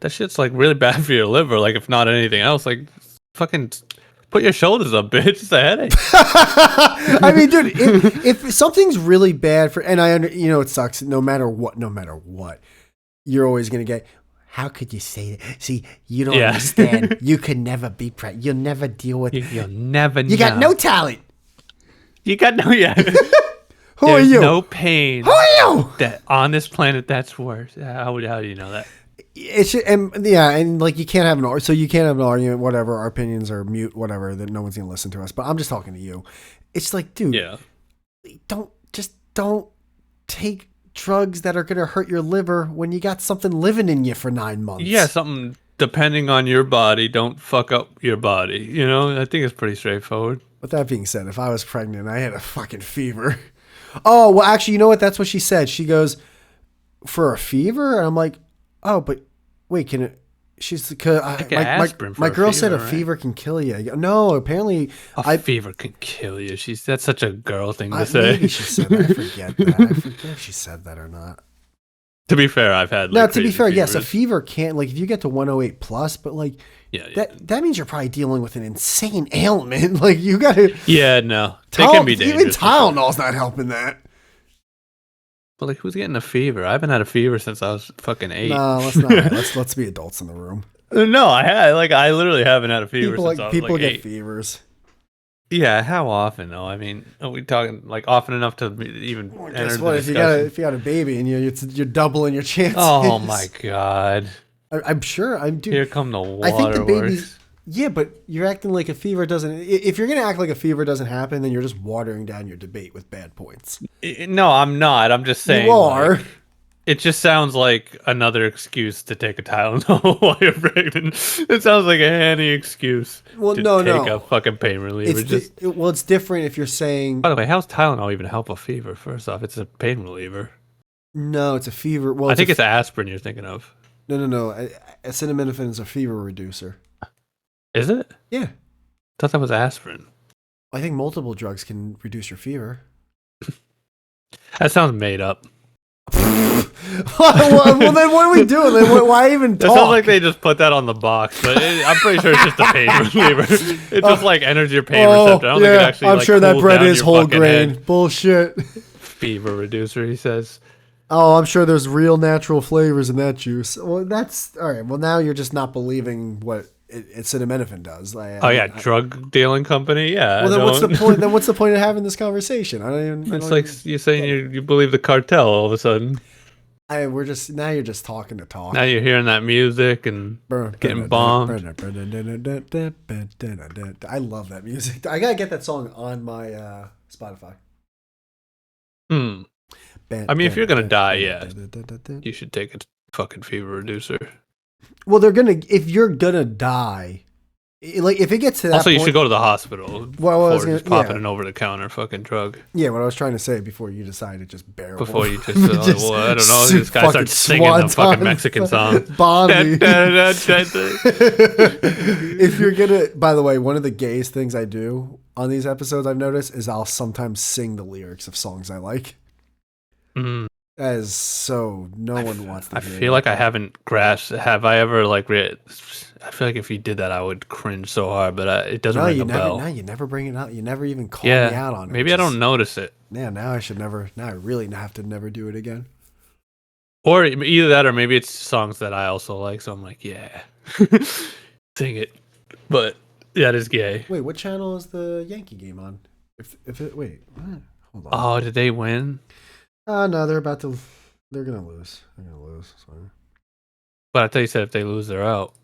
that shit's like really bad for your liver. Like, if not anything else, like fucking put your shoulders up, bitch. It's a headache. I mean, dude, if something's really bad for, and it sucks. No matter what, you're always going to get. How could you say that? See, you don't understand. You could never be pregnant. You'll never deal with. You'll never. You got no talent. You got no. Yeah. Who are you? No pain. Who are you? That on this planet, that's worse. How do you know that? It's and like you can't have an argument. Whatever, our opinions are mute. Whatever, that no one's gonna listen to us. But I'm just talking to you. It's like, dude, don't take drugs that are going to hurt your liver when you got something living in you for 9 months. Yeah, something depending on your body. Don't fuck up your body. You know, I think it's pretty straightforward. With that being said, if I was pregnant, I had a fucking fever. Oh, well, actually, you know what? That's what she said. She goes, for a fever? And I'm like, oh, but wait, can it? She's because my girl said a fever can kill you. No, apparently a fever can kill you. That's such a girl thing to say. Maybe she said that. I forget that. I forget if she said that or not. To be fair, I've had to be fair, yes, a fever can't like if you get to 108 plus, but like that means you're probably dealing with an insane ailment. Like you got to no, they can be dangerous. Even Tylenol's not helping that. But like, who's getting a fever? I haven't had a fever since I was fucking 8. No, let's not. let's be adults in the room. No, I literally haven't had a fever since I was people like get 8. fevers. Yeah, how often though? I mean, are we talking like often enough to even enter the discussion? If you got a baby and you're doubling your chances. Oh my god! I'm sure. Here come the waterworks. I think the baby's. Yeah, but you're acting like a fever doesn't. If you're gonna act like a fever doesn't happen, then you're just watering down your debate with bad points. No, I'm not. I'm just saying. You are. Like, it just sounds like another excuse to take a Tylenol while you're pregnant. It sounds like any excuse. Well, to take a fucking pain reliever. It's different if you're saying. By the way, how's Tylenol even help a fever? First off, it's a pain reliever. No, it's a fever. Well, I think it's aspirin you're thinking of. No. Acetaminophen is a fever reducer. Is it? Yeah. I thought that was aspirin. I think multiple drugs can reduce your fever. That sounds made up. well, then what are we doing? Then why even talk? It sounds like they just put that on the box, but I'm pretty sure it's just a pain reliever. It just like enters your pain receptor. I don't think it actually. I'm sure that bread is whole grain. Head. Bullshit. Fever reducer, he says. Oh, I'm sure there's real natural flavors in that juice. Well, that's all right. Well, now you're just not believing what acetaminophen does. Drug dealing company. Yeah. Well, then what's the point? Then what's the point of having this conversation? It's like you're saying you believe the cartel all of a sudden. You're just talking to talk. Now you're hearing that music and getting bombed. I love that music. I gotta get that song on my Spotify. I mean, if you're gonna die, you should take a fucking fever reducer. Well, if you're gonna die, like if it gets to that also, point, you should go to the hospital before popping an over-the-counter fucking drug. Yeah, what I was trying to say before you decided to just barrel. Before you just, I don't know, this guy starts singing the fucking Mexican song. If you're gonna, by the way, one of the gayest things I do on these episodes I've noticed is I'll sometimes sing the lyrics of songs I like. As so, no one wants to I hear feel like I that. haven't grasped. Have I ever like read? I feel like if you did that, I would cringe so hard, but it doesn't No, ring a you never. No, bell. you never bring it up. You never even call me Yeah, out on it, maybe which I don't is notice it, yeah. Now I should never. Now I really have to never do it again. or either that, or maybe it's songs that I also like. So I'm like, yeah, sing it. But that is gay. Wait, what channel is the Yankee game on? If it wait, hold on. Oh, did they win? No, they're about to. They're gonna lose. They're gonna lose. Sorry. But I thought you said if they lose, they're out.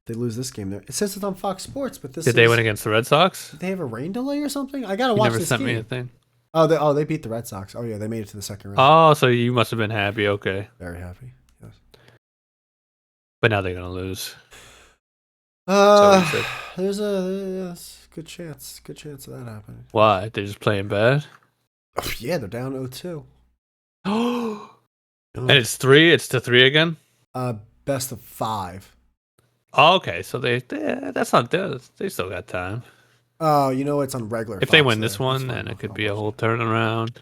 They lose this game. There, it says it's on Fox Sports, but this Did they is. win against the Red Sox? Did they have a rain delay or something? I gotta You watch never this sent me a game. thing. Oh, they beat the Red Sox. Oh yeah, they made it to the second round. Oh, so you must have been happy. Okay, Very happy. Yes. but now they're gonna lose. So you said. There's a yes, good chance of that happening. Why? They're just playing bad. Oh, yeah, they're down 0-2. And it's 3. It's to 3 again. Best of 5. Oh, okay, so that's not they still got time. Oh, you know it's on regular. If Fox they win there. this one, That's fine. then it could I'll be a watch whole it. turnaround.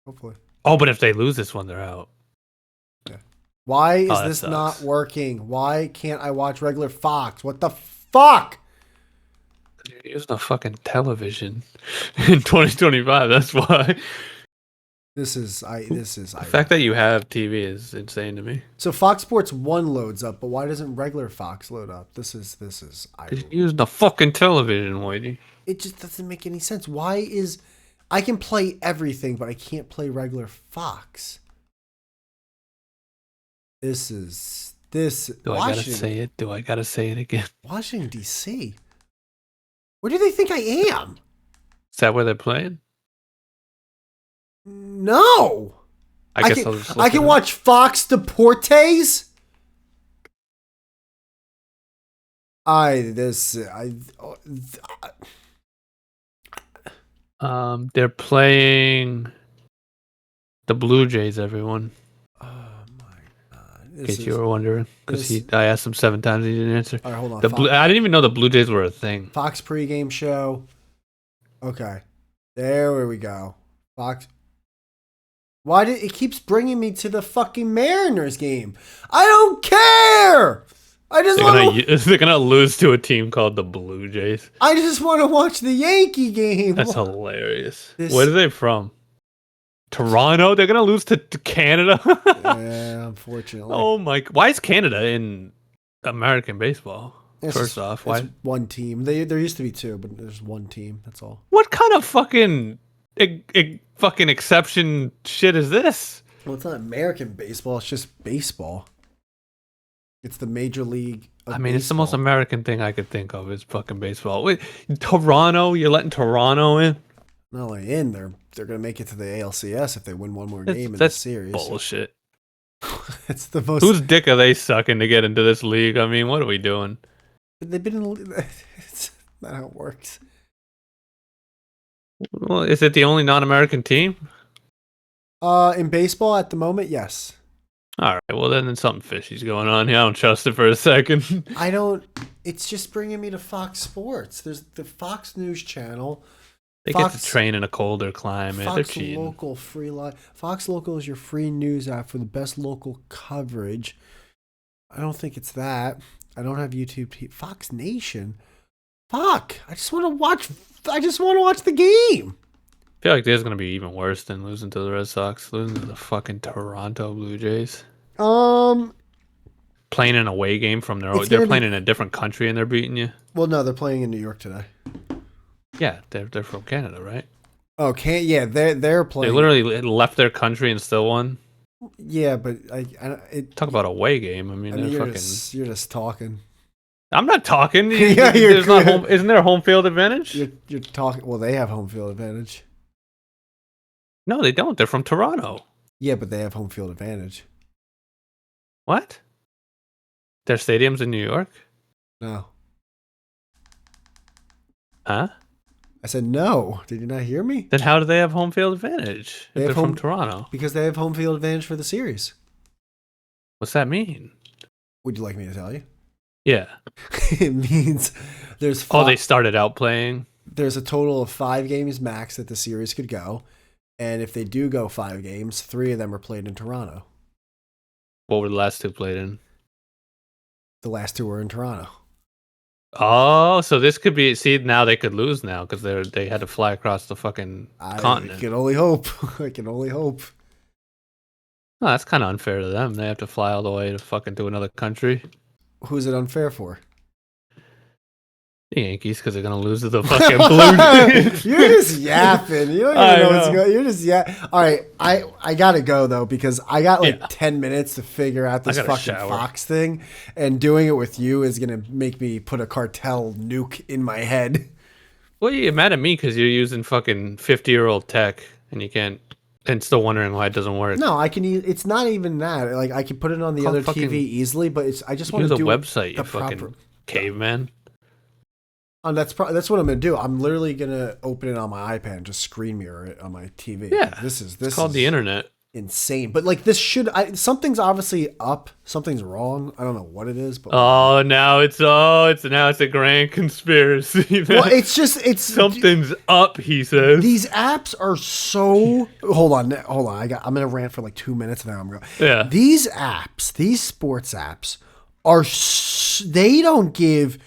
Hopefully. Oh, but if they lose this one, they're out. Yeah. Why is Oh, that this sucks. not working? Why can't I watch regular Fox? What the fuck? You're using a fucking television in 2025. That's why. The fact that you have TV is insane to me. So Fox Sports 1 loads up, but why doesn't regular Fox load up? This is You're using a fucking television, Whitey. it just doesn't make any sense. Why is I can play everything, but I can't play regular Fox? This Do I gotta say it? Do I gotta say it again? Washington D.C. Where do they think I am? Is that where they're playing? No. I guess I'll just look I can it up. watch Fox Deportes. They're playing the Blue Jays. Everyone, Oh my god! in case you were wondering, because I asked him 7 times, he didn't answer. All right, hold on. I didn't even know the Blue Jays were a thing. Fox pregame show. Okay, there we go. Fox. Why did it keeps bringing me to the fucking Mariners game? I don't care. I just want to. They're gonna lose to a team called the Blue Jays. I just want to watch the Yankee game. That's hilarious. Where are they from? Toronto? They're gonna lose to Canada? Yeah, unfortunately. Oh my! Why is Canada in American baseball? It's First off, why? It's one team. There used to be 2, but there's one team. That's all. What kind of fucking fucking exception shit is this? Well, it's not American baseball. It's just baseball. It's the major league. I mean, it's the most American thing I could think of is fucking baseball. Wait, Toronto? You're letting Toronto in? Not only in, they're gonna make it to the ALCS if they win one more game in the series. Bullshit. It's the most. Whose dick are they sucking to get into this league? I mean, what are we doing? They've been in. It's not how it works. Well, is it the only non-American team? In baseball at the moment, yes. All right. Well, then there's something fishy's going on here. I don't trust it for a second. I don't. It's just bringing me to Fox Sports. There's the Fox News channel. They get to train in a colder climate. They're Fox cheating. Local free Fox Local is your free news app for the best local coverage. I don't think it's that. I don't have YouTube. Fox Nation. Fuck! I just want to watch the game. I feel like this is gonna be even worse than losing to the Red Sox, losing to the fucking Toronto Blue Jays. Playing an away game from they're playing in a different country and they're beating you. Well, no, they're playing in New York today. Yeah, they're from Canada, right? Oh, yeah, they're playing. They literally left their country and still won. Yeah, but Talk about away game. I mean, you're just talking. I'm not talking. Yeah, isn't there a home field advantage? You're talking. Well, they have home field advantage. No, they don't. They're from Toronto. Yeah, but they have home field advantage. What? Their stadium's in New York? No. Huh? I said no. Did you not hear me? Then how do they have home field advantage if they're from Toronto? Because they have home field advantage for the series. What's that mean? Would you like me to tell you? Yeah. It means there's they started out playing? There's a total of 5 games max that the series could go. And if they do go 5 games, 3 of them are played in Toronto. What were the last 2 played in? The last 2 were in Toronto. Oh, so this could be. See, now they could lose now because they had to fly across the fucking continent. I can only hope. I can only hope. Oh, that's kind of unfair to them. They have to fly all the way to fucking to another country. Who's it unfair for? The Yankees, because they're gonna lose to the fucking Blue. You're just yapping. You don't even know what's going. You're just All right, I gotta go though because I got 10 minutes to figure out this fucking Fox thing, and doing it with you is gonna make me put a cartel nuke in my head. Well, you're mad at me because you're using fucking 50-year-old tech and you can't, and still wondering why it doesn't work. No, I can. It's not even that. Like I can put it on the other TV easily, but I just want to do a website. You fucking caveman. That's what I'm gonna do. I'm literally gonna open it on my iPad and just screen mirror it on my TV. Yeah, this is called the internet. Insane, but like this something's obviously up. Something's wrong. I don't know what it is, but now it's a grand conspiracy. Well, it's something's up. He says these apps are so. Hold on. I'm gonna rant for like 2 minutes and then I'm going. Yeah, these apps, these sports apps, they don't give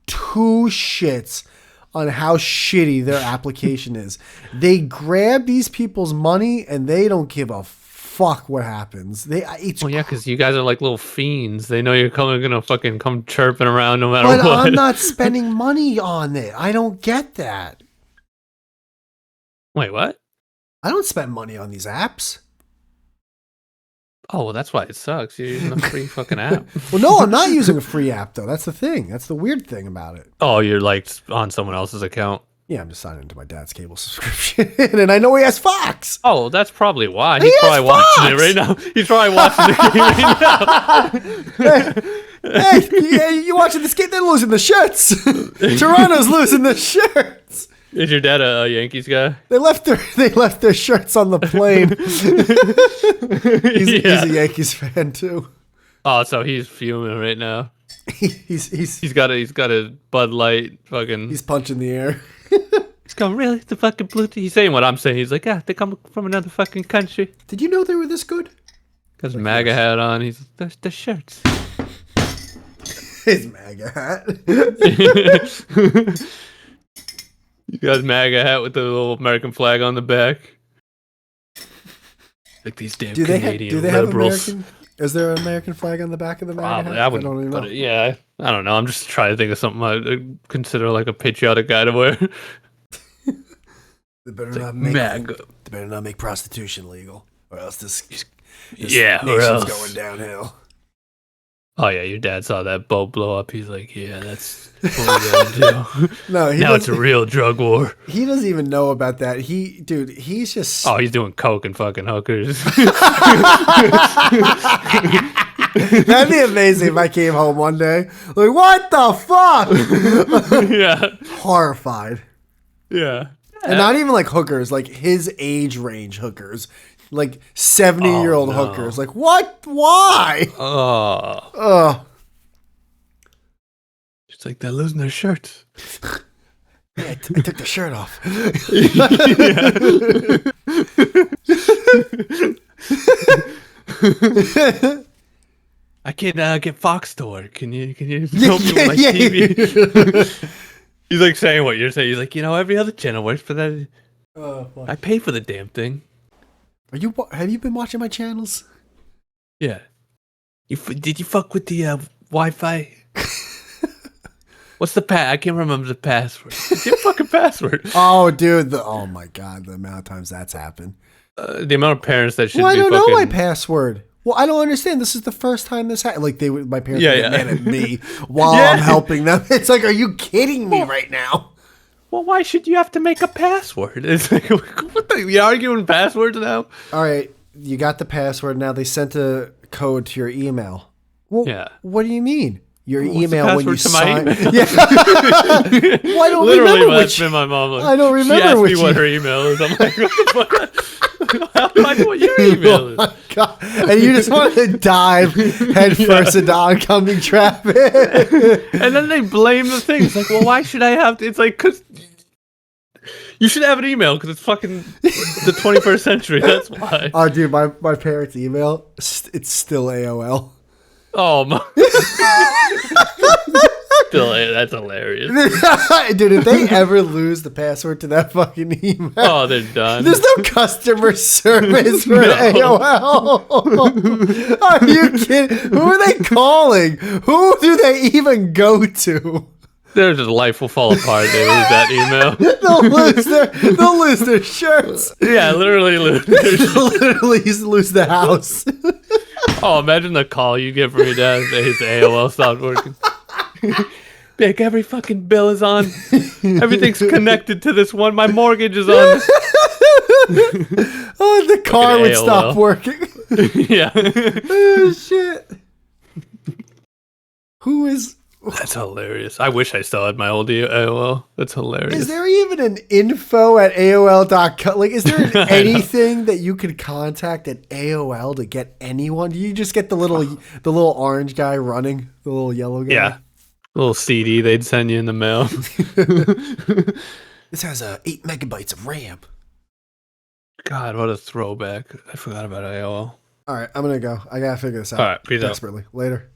2 shits on how shitty their application is. They grab these people's money and they don't give a fuck what happens. Because you guys are like little fiends. They know you're gonna fucking come chirping around no matter what. But I'm not spending money on it. I don't get that. Wait, what? I don't spend money on these apps. Oh, well, that's why it sucks. You're using a free fucking app. Well, no, I'm not using a free app, though. That's the thing. That's the weird thing about it. Oh, you're like on someone else's account? Yeah, I'm just signing into my dad's cable subscription, and I know he has Fox. Oh, that's probably why. He's probably watching it right now. He's probably watching the game right now. Hey, you watching this game? They're losing the shirts. Toronto's losing the shirts. Is your dad a Yankees guy? They left their shirts on the plane. He's a Yankees fan too. Oh, so he's fuming right now. He's got a Bud Light fucking. He's punching the air. He's going, really? The fucking blue team? He's saying what I'm saying. He's like, yeah, they come from another fucking country. Did you know they were this good? Got his MAGA hat on. The shirts. His MAGA hat. You got his MAGA hat with the little American flag on the back. Like these damn Canadian liberals. Is there an American flag on the back of the MAGA hat? I don't even know. I don't know. I'm just trying to think of something I consider like a patriotic guy to wear. They better not make prostitution legal, or else this nation's going downhill. Oh yeah, your dad saw that boat blow up. He's like, yeah, that's what we gotta do. No, now it's a real drug war. He doesn't even know about that. He's just. Oh, he's doing coke and fucking hookers. That'd be amazing if I came home one day like, what the fuck? Yeah, horrified. Yeah, and not even like hookers, like his age range hookers. Like 70-year-old hookers. Like, what? Why? It's like they're losing their shirts. Yeah, I took the shirt off. I can't get Fox to work. Can you help me with my TV? He's like saying what you're saying. He's like, every other channel works for that. I pay for the damn thing. Have you been watching my channels? Yeah. Did you fuck with the Wi-Fi? What's the I can't remember the password. What's your fucking password? Oh, dude. Oh, my God. The amount of times that's happened. The amount of parents that should I don't know my password. Well, I don't understand. This is the first time this happened. Like, my parents would get mad at me while I'm helping them. It's like, are you kidding me right now? Well, why should you have to make a password? It's like, what you arguing passwords now? All right, you got the password. Now they sent a code to your email. Well, yeah. What do you mean? Your email when you sign. Yeah. Well, I don't remember which. My mom. Like, I don't remember she asked me what her email is. I'm like, what the fuck? How do I know what your email is? Oh my God. And you just want to dive headfirst into oncoming traffic. And then they blame the thing. It's like, well, why should I have to? It's like, because You should have an email because it's fucking the 21st century. That's why. Oh, dude, my parents' email, it's still AOL. Oh my. Still, that's hilarious. Dude, if they ever lose the password to that fucking email, Oh, they're done. there's no customer service for AOL. Are you kidding? Who are they calling? Who do they even go to? Their just life will fall apart. They lose that email. They'll lose their shirts. Yeah, literally lose. They'll literally lose the house. Oh, imagine the call you get from your dad that his AOL stopped working. Like, every fucking bill is on. Everything's connected to this one. My mortgage is on. Oh, the car would AOL. stop working. Yeah. Oh, shit. Who is... That's hilarious. I wish I still had my old AOL. That's hilarious. Is there even an info at AOL.com? Like, is there anything that you could contact at AOL to get anyone? Do you just get the little orange guy running, the little yellow guy? Yeah. A little CD they'd send you in the mail. This has 8 megabytes of RAM. God, what a throwback. I forgot about AOL. All right, I'm going to go. I got to figure this out. All right, peace out. Desperately. Later.